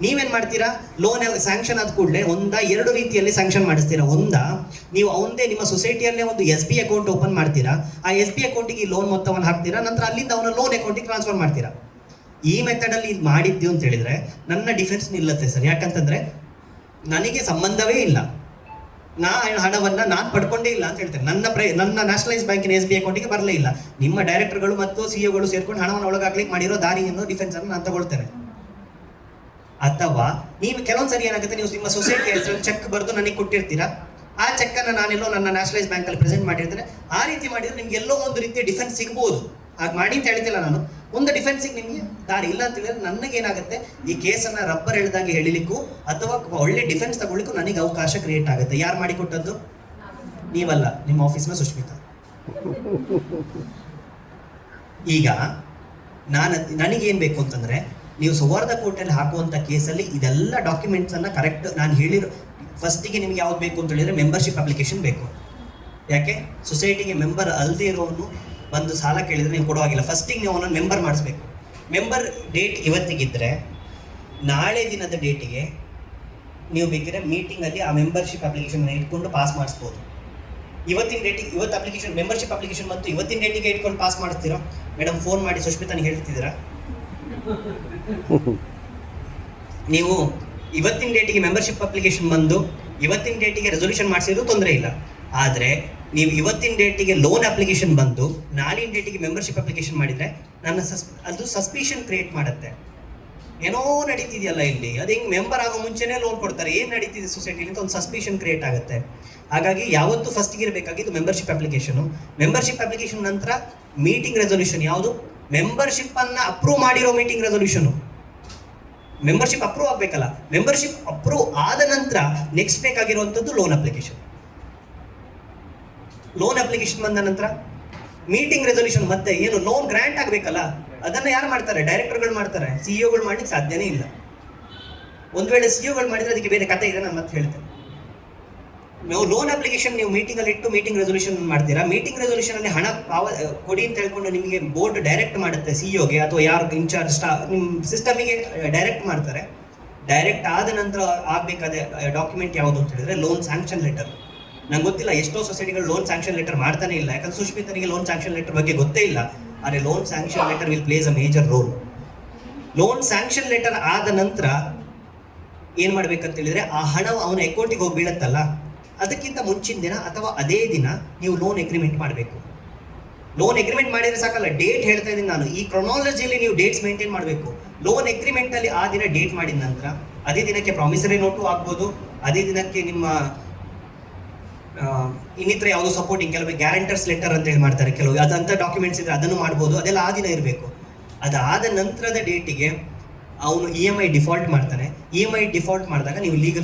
ನೀವೇನು ಮಾಡ್ತೀರಾ? ಲೋನ್ ಸ್ಯಾಂಕ್ಷನ್ ಆದ ಕೂಡಲೇ 1-2 ರೀತಿಯಲ್ಲಿ ಸ್ಯಾಂಕ್ಷನ್ ಮಾಡಿಸ್ತೀರಾ. ನೀವು ಅವಂದೇ ನಿಮ್ಮ ಸೊಸೈಟಿಯಲ್ಲೇ ಒಂದು SB ಅಕೌಂಟ್ ಓಪನ್ ಮಾಡ್ತೀರಾ, ಆ SB ಅಕೌಂಟಿಗೆ ಲೋನ್ ಮೊತ್ತವನ್ನು ಹಾಕ್ತೀರಾ, ನಂತರ ಅಲ್ಲಿಂದ ಅವನ ಲೋನ್ ಅಕೌಂಟಿಗೆ ಟ್ರಾನ್ಸ್ಫರ್ ಮಾಡ್ತೀರಾ. ಈ ಮೆಥಡಲ್ಲಿ ಇದು ಮಾಡಿದ್ದು ಅಂತ ಹೇಳಿದ್ರೆ ನನ್ನ ಡಿಫೆನ್ಸ್ ನಿಲ್ಲುತ್ತೆ ಸರ್. ಯಾಕಂತಂದ್ರೆ ನನಗೆ ಸಂಬಂಧವೇ ಇಲ್ಲ, ಹಣವನ್ನು ನಾನು ಪಡ್ಕೊಂಡೇ ಇಲ್ಲ ಅಂತ ಹೇಳ್ತೇನೆ. ನನ್ನ ನ್ಯಾಷನಲೈಸ್ ಬ್ಯಾಂಕಿನ SB ಅಕೌಂಟಿಗೆ ಬರಲೇ ಇಲ್ಲ. ನಿಮ್ಮ ಡೈರೆಕ್ಟರ್ಗಳು ಮತ್ತು CEOಗಳು ಸೇರ್ಕೊಂಡು ಹಣವನ್ನು ಒಳಗಾಗ್ಲಿಕ್ಕೆ ಮಾಡಿರೋ ದಾರಿಯನ್ನು ಡಿಫೆನ್ಸನ್ನು ನಾನು ತಗೊಳ್ತೇನೆ. ಅಥವಾ ನೀವು ಕೆಲವೊಂದ್ಸರಿ ಏನಾಗುತ್ತೆ, ನೀವು ನಿಮ್ಮ ಸೊಸೈಟಿ ಹೆಸರಲ್ಲಿ ಚೆಕ್ ಬರೆದು ನನಗೆ ಕೊಟ್ಟಿರ್ತೀರಾ, ಆ ಚೆಕ್ಕನ್ನು ನಾನೆಲ್ಲೋ ನನ್ನ ನ್ಯಾಷನಲೈಸ್ ಬ್ಯಾಂಕಲ್ಲಿ ಪ್ರೆಸೆಂಟ್ ಮಾಡಿರ್ತೇನೆ. ಆ ರೀತಿ ಮಾಡಿದರೆ ನಿಮ್ಗೆ ಎಲ್ಲೋ ಒಂದು ರೀತಿಯ ಡಿಫೆನ್ಸ್ ಸಿಗ್ಬೋದು. ಹಾಗೆ ಮಾಡಿ ಅಂತ ಹೇಳ್ತಿಲ್ಲ ನಾನು, ಒಂದು ಡಿಫೆನ್ಸಿಗೆ ನಿಮಗೆ ದಾರಿ ಇಲ್ಲ ಅಂತ ಹೇಳಿದ್ರೆ ನನಗೇನಾಗುತ್ತೆ, ಈ ಕೇಸನ್ನು ರಬ್ಬರ್ ಎಳೆದಾಗಿ ಹೇಳಿಲಿಕ್ಕೂ ಅಥವಾ ಒಳ್ಳೆ ಡಿಫೆನ್ಸ್ ತಗೊಳ್ಳಿಕ್ಕೂ ನನಗೆ ಅವಕಾಶ ಕ್ರಿಯೇಟ್ ಆಗುತ್ತೆ. ಯಾರು ಮಾಡಿಕೊಟ್ಟದ್ದು? ನೀವಲ್ಲ, ನಿಮ್ಮ ಆಫೀಸ್ನ ಸುಷ್ಮಿತಾ. ಈಗ ನನಗೇನು ಬೇಕು ಅಂತಂದರೆ, ನೀವು ಸೌಹಾರ್ದ ಕೋರ್ಟಲ್ಲಿ ಹಾಕುವಂಥ ಕೇಸಲ್ಲಿ ಇದೆಲ್ಲ ಡಾಕ್ಯುಮೆಂಟ್ಸನ್ನು ಕರೆಕ್ಟ್ ನಾನು ಹೇಳಿರೋ. ಫಸ್ಟಿಗೆ ನಿಮ್ಗೆ ಯಾವ್ದು ಬೇಕು ಅಂತ ಹೇಳಿದ್ರೆ ಮೆಂಬರ್ಶಿಪ್ ಅಪ್ಲಿಕೇಶನ್ ಬೇಕು. ಯಾಕೆ? ಸೊಸೈಟಿಗೆ ಮೆಂಬರ್ ಅಲ್ಲದೆ ಇರೋನು ಬಂದು ಸಾಲ ಕೇಳಿದರೆ ನೀವು ಕೊಡುವಾಗಿಲ್ಲ. ಫಸ್ಟಿಗೆ ನೀವು ಅವನನ್ನು ಮೆಂಬರ್ ಮಾಡಿಸ್ಬೇಕು. ಮೆಂಬರ್ ಡೇಟ್ ಇವತ್ತಿಗಿದ್ದರೆ ನಾಳೆ ದಿನದ ಡೇಟಿಗೆ ನೀವು ಬೇಕಿದ್ರೆ ಮೀಟಿಂಗಲ್ಲಿ ಆ ಮೆಂಬರ್ಶಿಪ್ ಅಪ್ಲಿಕೇಶನ್ ಇಟ್ಕೊಂಡು ಪಾಸ್ ಮಾಡಿಸ್ಬೋದು. ಇವತ್ತಿನ ಡೇಟಿಗೆ ಇವತ್ತು ಅಪ್ಲಿಕೇಶನ್ ಮೆಂಬರ್ಶಿಪ್ ಅಪ್ಲಿಕೇಶನ್ ಮತ್ತು ಇವತ್ತಿನ ಡೇಟಿಗೆ ಇಟ್ಕೊಂಡು ಪಾಸ್ ಮಾಡಿಸ್ತೀರಾ? ಮೇಡಮ್ ಫೋನ್ ಮಾಡಿ ಸುಷ್ಮಿತಾನಿಗೆ ಹೇಳ್ತಿದ್ದೀರಾ? ನೀವು ಇವತ್ತಿನ ಡೇಟಿಗೆ ಮೆಂಬರ್ಶಿಪ್ ಅಪ್ಲಿಕೇಶನ್ ಬಂದು ಇವತ್ತಿನ ಡೇಟಿಗೆ ರೆಸೊಲ್ಯೂಷನ್ ಮಾಡಿಸಿದ್ರು ತೊಂದರೆ ಇಲ್ಲ. ಆದರೆ ನೀವು ಇವತ್ತಿನ ಡೇಟಿಗೆ ಲೋನ್ ಅಪ್ಲಿಕೇಶನ್ ಬಂದು ನಾಳಿನ ಡೇಟಿಗೆ ಮೆಂಬರ್ಶಿಪ್ ಅಪ್ಲಿಕೇಶನ್ ಮಾಡಿದರೆ ಅದು ಸಸ್ಪಿಷನ್ ಕ್ರಿಯೇಟ್ ಮಾಡುತ್ತೆ. ಏನೋ ನಡೀತಿದೆಯಲ್ಲ ಇಲ್ಲಿ, ಅದು ಹಿಂಗೆ ಮೆಂಬರ್ ಆಗೋ ಮುಂಚೆನೇ ಲೋನ್ ಕೊಡ್ತಾರೆ, ಏನು ನಡೀತಿದೆ ಸೊಸೈಟಿಲಿ ಅಂತ ಒಂದು ಸಸ್ಪಿಷನ್ ಕ್ರಿಯೇಟ್ ಆಗುತ್ತೆ. ಹಾಗಾಗಿ ಯಾವತ್ತೂ ಫಸ್ಟಿಗೆ ಇರಬೇಕಾಗಿದ್ದು ಮೆಂಬರ್ಶಿಪ್ ಅಪ್ಲಿಕೇಶನು. ಮೆಂಬರ್ಶಿಪ್ ಅಪ್ಲಿಕೇಶನ್ ನಂತರ ಮೀಟಿಂಗ್ ರೆಸೊಲ್ಯೂಷನ್. ಯಾವುದು? ಮೆಂಬರ್ಶಿಪ್ಪನ್ನು ಅಪ್ರೂವ್ ಮಾಡಿರೋ ಮೀಟಿಂಗ್ ರೆಸೊಲ್ಯೂಷನು. ಮೆಂಬರ್ಶಿಪ್ ಅಪ್ರೂವ್ ಆಗಬೇಕಲ್ಲ. ಮೆಂಬರ್ಶಿಪ್ ಅಪ್ರೂವ್ ಆದ ನಂತರ ನೆಕ್ಸ್ಟ್ ಬೇಕಾಗಿರುವಂಥದ್ದು ಲೋನ್ ಅಪ್ಲಿಕೇಶನ್. ಲೋನ್ ಅಪ್ಲಿಕೇಶನ್ ಬಂದ ನಂತರ ಮೀಟಿಂಗ್ ರೆಸೊಲ್ಯೂಷನ್, ಮತ್ತೆ ಏನು ಲೋನ್ ಗ್ರಾಂಟ್ ಆಗಬೇಕಲ್ಲ, ಅದನ್ನ ಯಾರು ಮಾಡ್ತಾರೆ? ಡೈರೆಕ್ಟರ್ಗಳು ಮಾಡ್ತಾರೆ. ಸಿಇಒಗಳು ಮಾಡ್ಲಿಕ್ಕೆ ಸಾಧ್ಯನೇ ಇಲ್ಲ. ಒಂದು ವೇಳೆ ಸಿಇಒಗಳು ಮಾಡಿದ್ರೆ ಅದಕ್ಕೆ ಬೇರೆ ಕತೆ ಇದೆ, ನಾನು ಮತ್ತೆ ಹೇಳ್ತೇನೆ. ನೀವು ಲೋನ್ ಅಪ್ಲಿಕೇಶನ್ ನೀವು ಮೀಟಿಂಗ್ ಅಲ್ಲಿ ಇಟ್ಟು ಮೀಟಿಂಗ್ ರೆಸೊಲ್ಯೂಷನ್ ಮಾಡ್ತೀರಾ. ಮೀಟಿಂಗ್ ರೆಸೊಲ್ಯೂಷನ್ ಅಲ್ಲಿ ಹಣ ಕೊಡಿ ಅಂತ ಹೇಳ್ಕೊಂಡು ನಿಮಗೆ ಬೋರ್ಡ್ ಡೈರೆಕ್ಟ್ ಮಾಡುತ್ತೆ, ಸಿಇಒಗೆ ಅಥವಾ ಯಾರು ಇನ್ಚಾರ್ಜ್ ನಿಮ್ಮ ಸಿಸ್ಟಮಿಗೆ ಡೈರೆಕ್ಟ್ ಮಾಡ್ತಾರೆ. ಡೈರೆಕ್ಟ್ ಆದ ನಂತರ ಆಗ್ಬೇಕಾದ ಡಾಕ್ಯುಮೆಂಟ್ ಯಾವುದು ಅಂತ ಹೇಳಿದ್ರೆ ಲೋನ್ ಸ್ಯಾಂಕ್ಷನ್ ಲೆಟರ್. ನಂಗೆ ಗೊತ್ತಿಲ್ಲ, ಎಷ್ಟೋ ಸೊಸೈಟಿಗಳು ಲೋನ್ ಸ್ಯಾಂಕ್ಷನ್ ಲೆಟರ್ ಮಾಡ್ತಾನೆ ಇಲ್ಲ, ಯಾಕಂದ್ರೆ ಸುಷ್ಮಿತನಿಗೆ ಲೋನ್ ಸ್ಯಾಂಕ್ಷನ್ ಲೆಟರ್ ಬಗ್ಗೆ ಗೊತ್ತೇ ಇಲ್ಲ. ಆದರೆ loan sanction letter will place a major roll. Loan sanction letter ಆದ ನಂತರ ಏನ್ ಮಾಡ್ಬೇಕಂತ ಹೇಳಿದ್ರೆ, ಆ ಹಣ ಅವನ ಅಕೌಂಟಿಗೆ ಹೋಗಿ ಬೀಳತ್ತಲ್ಲ, ಅದಕ್ಕಿಂತ ಮುಂಚಿನ ದಿನ ಅಥವಾ ಅದೇ ದಿನ ನೀವು ಲೋನ್ ಅಗ್ರಿಮೆಂಟ್ ಮಾಡಬೇಕು. ಲೋನ್ ಅಗ್ರಿಮೆಂಟ್ ಮಾಡಿದ್ರೆ ಸಾಕಲ್ಲ, ಡೇಟ್ ಹೇಳ್ತಾ ಇದ್ದೀನಿ ನಾನು. ಈ ಕ್ರೊನಾಲಜಿಯಲ್ಲಿ ನೀವು ಡೇಟ್ಸ್ ಮೇಂಟೈನ್ ಮಾಡಬೇಕು. ಲೋನ್ ಅಗ್ರಿಮೆಂಟ್ ಅಲ್ಲಿ ಆ ದಿನ ಡೇಟ್ ಮಾಡಿದ ನಂತರ ಅದೇ ದಿನಕ್ಕೆ ಪ್ರಾಮಿಸರಿ ನೋಟು ಆಗ್ಬೋದು, ಅದೇ ದಿನಕ್ಕೆ ನಿಮ್ಮ ಇನ್ನಿತರ ಯಾವುದೋ ಸಪೋರ್ಟಿಂಗ್ ಕೆಲವು ಗ್ಯಾರಂಟರ್ಸ್ ಲೆಟರ್ ಅಂತ ಹೇಳಿ ಮಾಡ್ತಾರೆ, ಕೆಲವು ಅದಂತ ಡಾಕ್ಯುಮೆಂಟ್ಸ್ ಇದ್ರೆ ಅದನ್ನು ಮಾಡ್ಬೋದು. ಅದೆಲ್ಲ ಆ ದಿನ ಇರಬೇಕು. ಅದಾದ ನಂತರದ ಡೇಟಿಗೆ ಅವನು EMI ಡಿಫಾಲ್ಟ್ ಮಾಡ್ತಾನೆ. EMI ಡಿಫಾಲ್ಟ್ ಮಾಡಿದಾಗ ನೀವು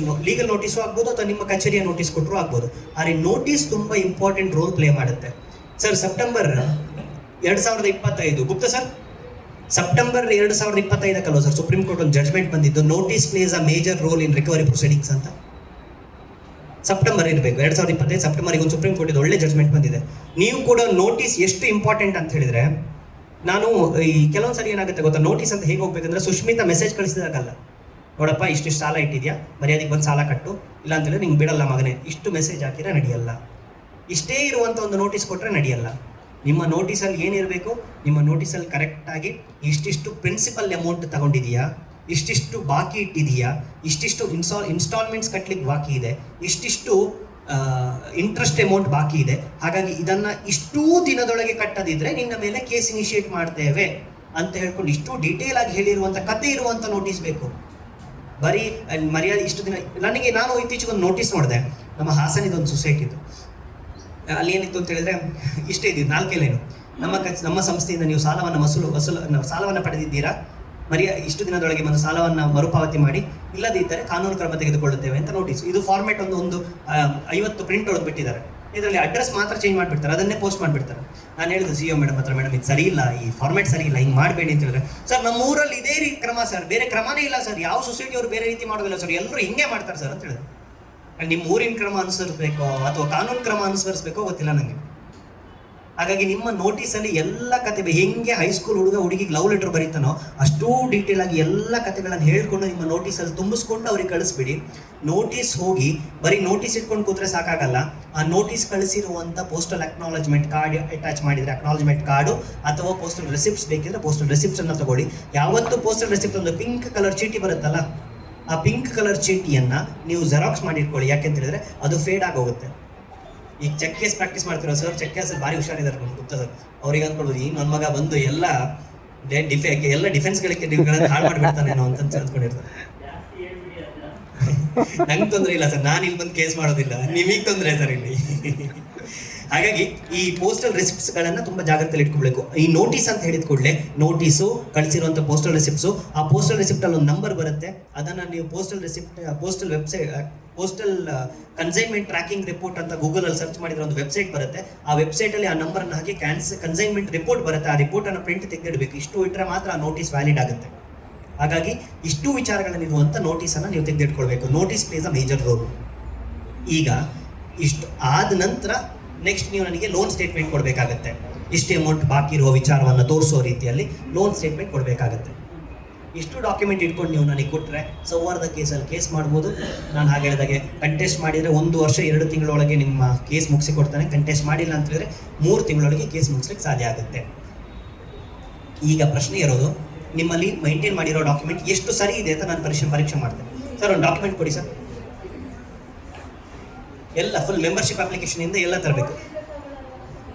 ಲೀಗಲ್ ನೋಟಿಸು ಆಗ್ಬೋದು ಅಥವಾ ನಿಮ್ಮ ಕಚೇರಿಯ ನೋಟಿಸ್ ಕೊಟ್ಟರು ಆಗ್ಬೋದು. ಆದರೆ ನೋಟಿಸ್ ತುಂಬ ಇಂಪಾರ್ಟೆಂಟ್ ರೋಲ್ ಪ್ಲೇ ಮಾಡುತ್ತೆ. Sir, September 2025 Gupta sir, September 2025 sir supreme court ಒಂದು ಜಡ್ಜ್ಮೆಂಟ್ ಬಂದಿದ್ದು, notice plays a major role in recovery proceedings ಅಂತ. ಸೆಪ್ಟೆಂಬರ್ ಇರಬೇಕು, 2025 ಸೆಪ್ಟೆಂಬರ್ಗೆ ಒಂದು ಸುಪ್ರೀಂ ಕೋರ್ಟ್ ಒಳ್ಳೆ ಜಡ್ಜ್ಮೆಂಟ್ ಬಂದಿದೆ. ನೀವು ಕೂಡ ನೋಟಿಸ್ ಎಷ್ಟು ಇಂಪಾರ್ಟೆಂಟ್ ಅಂತ ಹೇಳಿದ್ರೆ, ನಾನು ಈ ಕೆಲವೊಂದು ಸರಿ ಏನಾಗುತ್ತೆ ಗೊತ್ತಾ, ನೋಟಿಸ್ ಅಂತ ಹೇಗೆ ಹೋಗ್ಬೇಕಂದ್ರೆ, ಸುಷ್ಮಿತಾ ಮೆಸೇಜ್ ಕಳಿಸಿದಾಗಲ್ಲ, ನೋಡಪ್ಪ ಇಷ್ಟು ಸಾಲ ಇಟ್ಟಿದ್ಯಾ, ಮರ್ಯಾದೆಗೆ ಬಂದು ಸಾಲ ಕಟ್ಟು, ಇಲ್ಲ ಅಂತ ಹೇಳಿದ್ರೆ ನಿಂಗೆ ಬಿಡಲ್ಲ ಮಗನೇ, ಇಷ್ಟು ಮೆಸೇಜ್ ಹಾಕಿದ್ರೆ ನಡೆಯಲ್ಲ. ಇಷ್ಟೇ ಇರುವಂಥ ಒಂದು ನೋಟಿಸ್ ಕೊಟ್ಟರೆ ನಡೆಯಲ್ಲ. ನಿಮ್ಮ ನೋಟಿಸಲ್ಲಿ ಏನಿರಬೇಕು, ನಿಮ್ಮ ನೋಟಿಸಲ್ಲಿ ಕರೆಕ್ಟಾಗಿ ಇಷ್ಟಿಷ್ಟು ಪ್ರಿನ್ಸಿಪಲ್ ಅಮೌಂಟ್ ತಗೊಂಡಿದೆಯಾ, ಇಷ್ಟಿಷ್ಟು ಬಾಕಿ ಇಟ್ಟಿದೆಯಾ, ಇಷ್ಟಿಷ್ಟು ಇನ್ಸ್ಟಾಲ್ಮೆಂಟ್ಸ್ ಕಟ್ಲಿಕ್ಕೆ ಬಾಕಿ ಇದೆ, ಇಷ್ಟಿಷ್ಟು ಇಂಟ್ರೆಸ್ಟ್ ಅಮೌಂಟ್ ಬಾಕಿ ಇದೆ, ಹಾಗಾಗಿ ಇದನ್ನ ಇಷ್ಟೂ ದಿನದೊಳಗೆ ಕಟ್ಟದಿದ್ರೆ ನಿನ್ನ ಮೇಲೆ ಕೇಸ್ ಇನಿಷಿಯೇಟ್ ಮಾಡ್ತೇವೆ ಅಂತ ಹೇಳ್ಕೊಂಡು ಇಷ್ಟು ಡೀಟೇಲ್ ಆಗಿ ಹೇಳಿರುವಂಥ ಕತೆ ಇರುವಂಥ ನೋಟಿಸ್ ಬೇಕು. ಬರೀ ಮರ್ಯಾದೆ ಇಷ್ಟು ದಿನ. ನಾನು ಇತ್ತೀಚೆಗೆ ಒಂದು ನೋಟಿಸ್ ನೋಡಿದೆ, ನಮ್ಮ ಹಾಸನಿದೊಂದು ಸೊಸೈಟಿದು. ಅಲ್ಲಿ ಏನಿತ್ತು ಅಂತ ಹೇಳಿದ್ರೆ ಇಷ್ಟೇ ಇದ್ದಿದ್ದು 4 ಲೈನು. ನಮ್ಮ ಸಂಸ್ಥೆಯಿಂದ ನೀವು ಸಾಲವನ್ನು ಪಡೆದಿದ್ದೀರಾ, ಇಷ್ಟು ದಿನದೊಳಗೆ ಒಂದು ಸಾಲವನ್ನು ಮರುಪಾವತಿ ಮಾಡಿ, ಇಲ್ಲದಿದ್ದರೆ ಕಾನೂನು ಕ್ರಮ ತೆಗೆದುಕೊಳ್ಳುತ್ತೇವೆ ಅಂತ ನೋಟಿಸ್. ಇದು ಫಾರ್ಮೆಟ್ ಒಂದು 50 ಪ್ರಿಂಟ್ ಹೊಡೆದು ಬಿಟ್ಟಿದ್ದಾರೆ. ಇದರಲ್ಲಿ ಅಡ್ರೆಸ್ ಮಾತ್ರ ಚೇಂಜ್ ಮಾಡಿಬಿಡ್ತಾರೆ, ಅದನ್ನೇ ಪೋಸ್ಟ್ ಮಾಡಿಬಿಡ್ತಾರೆ. ನಾನು ಹೇಳಿದ್ದು CEO ಮೇಡಮ್ ಹತ್ರ, ಮೇಡಮ್ ಇದು ಸರಿ ಇಲ್ಲ, ಈ ಫಾರ್ಮೆಟ್ ಸರಿ ಇಲ್ಲ, ಹಿಂಗೆ ಮಾಡಬೇಡಿ ಅಂತ ಹೇಳಿದ್ರೆ, ಸರ್ ನಮ್ಮ ಊರಲ್ಲಿ ಇದೇ ರೀತಿ ಕ್ರಮ ಸರ್, ಬೇರೆ ಕ್ರಮನೇ ಇಲ್ಲ ಸರ್, ಯಾವ ಸೊಸೈಟಿಯವರು ಬೇರೆ ರೀತಿ ಮಾಡೋದಿಲ್ಲ ಸರ್, ಎಲ್ಲರೂ ಹಿಂಗೆ ಮಾಡ್ತಾರೆ ಸರ್ ಅಂತ ಹೇಳಿದ್ರು. ನಿಮ್ಮ ಊರಿನ ಕ್ರಮ ಅನುಸರಿಸಬೇಕೋ ಅಥವಾ ಕಾನೂನು ಕ್ರಮ ಅನುಸರಿಸಬೇಕೋ ಗೊತ್ತಿಲ್ಲ ನನಗೆ. ಹಾಗಾಗಿ ನಿಮ್ಮ ನೋಟಿಸಲ್ಲಿ ಎಲ್ಲ ಕತೆ, ಹೆಂಗೆ ಹೈಸ್ಕೂಲ್ ಹುಡುಗಿಗೆ ಲವ್ ಲೆಟರ್ ಬರೀತಾನೋ ಅಷ್ಟೂ ಡೀಟೇಲ್ ಆಗಿ ಎಲ್ಲ ಕತೆಗಳನ್ನು ಹೇಳ್ಕೊಂಡು ನಿಮ್ಮ ನೋಟಿಸಲ್ಲಿ ತುಂಬಿಸ್ಕೊಂಡು ಅವ್ರಿಗೆ ಕಳಿಸ್ಬಿಡಿ. ನೋಟಿಸ್ ಹೋಗಿ ಬರೀ ನೋಟಿಸ್ ಇಟ್ಕೊಂಡು ಕೂತ್ರೆ ಸಾಕಾಗಲ್ಲ. ಆ ನೋಟಿಸ್ ಕಳಿಸಿರುವಂಥ ಪೋಸ್ಟಲ್ ಅಕ್ನಾಲಜ್ಮೆಂಟ್ ಕಾರ್ಡ್ ಅಟ್ಯಾಚ್ ಮಾಡಿದರೆ ಅಕ್ನಾಲಜ್ಮೆಂಟ್ ಕಾರ್ಡು, ಅಥವಾ ಪೋಸ್ಟಲ್ ರೆಸಿಪ್ಟ್ಸ್ ಬೇಕಿದ್ರೆ ಪೋಸ್ಟಲ್ ರೆಸಿಪ್ಟ್ಸನ್ನು ತಗೊಳ್ಳಿ. ಯಾವತ್ತು ಪೋಸ್ಟಲ್ ರೆಸಿಪ್ಟ್ ಒಂದು ಪಿಂಕ್ ಕಲರ್ ಚೀಟಿ ಬರುತ್ತಲ್ಲ, ಆ ಪಿಂಕ್ ಕಲರ್ ಚೀಟಿಯನ್ನು ನೀವು ಜೆರಾಕ್ಸ್ ಮಾಡಿ ಇಟ್ಕೊಳ್ಳಿ. ಯಾಕೆಂತ ಹೇಳಿದ್ರೆ ಅದು ಫೇಡ್ ಆಗೋಗುತ್ತೆ. ಈಗ ಚೆಕ್ ಕೇಸ್ ಪ್ರಾಕ್ಟೀಸ್ ಮಾಡ್ತಿರೋ ಸರ್, ಚೆಕ್ ಕೇಸ್ ಭಾರಿ ಹುಷಾರಿದ್ದಾರೆ ಗೊತ್ತಾ ಸರ್. ಅವ್ರಿಗೆ ಅಂದ್ಕೊಳ್ಳೋದು, ಈ ನನ್ನ ಮಗ ಬಂದು ಎಲ್ಲ ಡಿಫೆನ್ಸ್ಗಳಿಗೆ ಹಾಳು ಮಾಡಿಬಿಡ್ತಾನೇನೋ ಅಂತ ಅಂದ್ಕೊಂಡಿರ್ತಾರೆ. ನಂಗೆ ತೊಂದರೆ ಇಲ್ಲ ಸರ್, ನಾನು ಇಲ್ಲಿ ಬಂದು ಕೇಸ್ ಮಾಡೋದಿಲ್ಲ, ನಿಮಗೆ ತೊಂದರೆ ಸರ್ ಇಲ್ಲಿ. ಹಾಗಾಗಿ ಈ ಪೋಸ್ಟಲ್ ರೆಸಿಪ್ಟ್ಸ್ಗಳನ್ನು ತುಂಬ ಜಾಗ್ರತೆಯಲ್ಲಿ ಇಟ್ಕೊಳ್ಬೇಕು. ಈ ನೋಟಿಸ್ ಅಂತ ಹೇಳಿದ ಕೂಡಲೇ ನೋಟಿಸು ಕಳಿಸಿರುವಂಥ ಪೋಸ್ಟಲ್ ರೆಸಿಪ್ಟ್ಸು, ಆ ಪೋಸ್ಟಲ್ ರೆಸಿಪ್ಟಲ್ಲಿ ಒಂದು ನಂಬರ್ ಬರುತ್ತೆ, ಅದನ್ನು ನೀವು postal website postal consignment tracking report ಅಂತ ಗೂಗಲಲ್ಲಿ ಸರ್ಚ್ ಮಾಡಿದ್ರೆ ಒಂದು ವೆಬ್ಸೈಟ್ ಬರುತ್ತೆ. ಆ ವೆಬ್ಸೈಟಲ್ಲಿ ಆ ನಂಬರನ್ನು ಹಾಕಿ ಕನ್ಸೈನ್ಮೆಂಟ್ ರಿಪೋರ್ಟ್ ಬರುತ್ತೆ, ಆ ರಿಪೋರ್ಟನ್ನು ಪ್ರಿಂಟ್ ತೆಗೆದಿಡಬೇಕು. ಇಷ್ಟು ಇಟ್ಟರೆ ಮಾತ್ರ ಆ ನೋಟಿಸ್ ವ್ಯಾಲಿಡ್ ಆಗುತ್ತೆ. ಹಾಗಾಗಿ ಇಷ್ಟು ವಿಚಾರಗಳನ್ನಿರುವಂಥ ನೋಟಿಸನ್ನು ನೀವು ತೆಗೆದಿಟ್ಕೊಳ್ಬೇಕು. Notice plays a major role. ಈಗ ಇಷ್ಟು ಆದ ನಂತರ ನೆಕ್ಸ್ಟ್ ನೀವು ನನಗೆ ಲೋನ್ ಸ್ಟೇಟ್ಮೆಂಟ್ ಕೊಡಬೇಕಾಗತ್ತೆ. ಇಷ್ಟು ಅಮೌಂಟ್ ಬಾಕಿ ಇರುವ ವಿಚಾರವನ್ನು ತೋರಿಸೋ ರೀತಿಯಲ್ಲಿ ಲೋನ್ ಸ್ಟೇಟ್ಮೆಂಟ್ ಕೊಡಬೇಕಾಗತ್ತೆ. ಇಷ್ಟು ಡಾಕ್ಯುಮೆಂಟ್ ಇಟ್ಕೊಂಡು ನೀವು ನನಗೆ ಕೊಟ್ಟರೆ ಸೌಹಾರ್ದ ಕೇಸಲ್ಲಿ ಕೇಸ್ ಮಾಡ್ಬೋದು. ನಾನು ಹಾಗೆ ಹೇಳಿದಾಗೆ ಕಂಟೆಸ್ಟ್ ಮಾಡಿದರೆ 1 ವರ್ಷ 2 ತಿಂಗಳೊಳಗೆ ನಿಮ್ಮ ಕೇಸ್ ಮುಗಿಸಿ ಕೊಡ್ತಾನೆ. ಕಂಟೆಸ್ಟ್ ಮಾಡಿಲ್ಲ ಅಂತ ಹೇಳಿದ್ರೆ 3 ತಿಂಗಳೊಳಗೆ ಕೇಸ್ ಮುಗಿಸ್ಲಿಕ್ಕೆ ಸಾಧ್ಯ ಆಗುತ್ತೆ. ಈಗ ಪ್ರಶ್ನೆ ಇರೋದು, ನಿಮ್ಮಲ್ಲಿ ಮೈಂಟೈನ್ ಮಾಡಿರೋ ಡಾಕ್ಯುಮೆಂಟ್ ಎಷ್ಟು ಸರಿ ಇದೆ ಅಂತ ನಾನು ಪರೀಕ್ಷೆ ಮಾಡ್ತೇನೆ. ಸರ್ ಒಂದು ಡಾಕ್ಯುಮೆಂಟ್ ಕೊಡಿ ಸರ್, ಎಲ್ಲ ಫುಲ್ ಮೆಂಬರ್ಶಿಪ್ ಅಪ್ಲಿಕೇಶನ್ ಇಂದ ಎಲ್ಲ ತರಬೇಕು.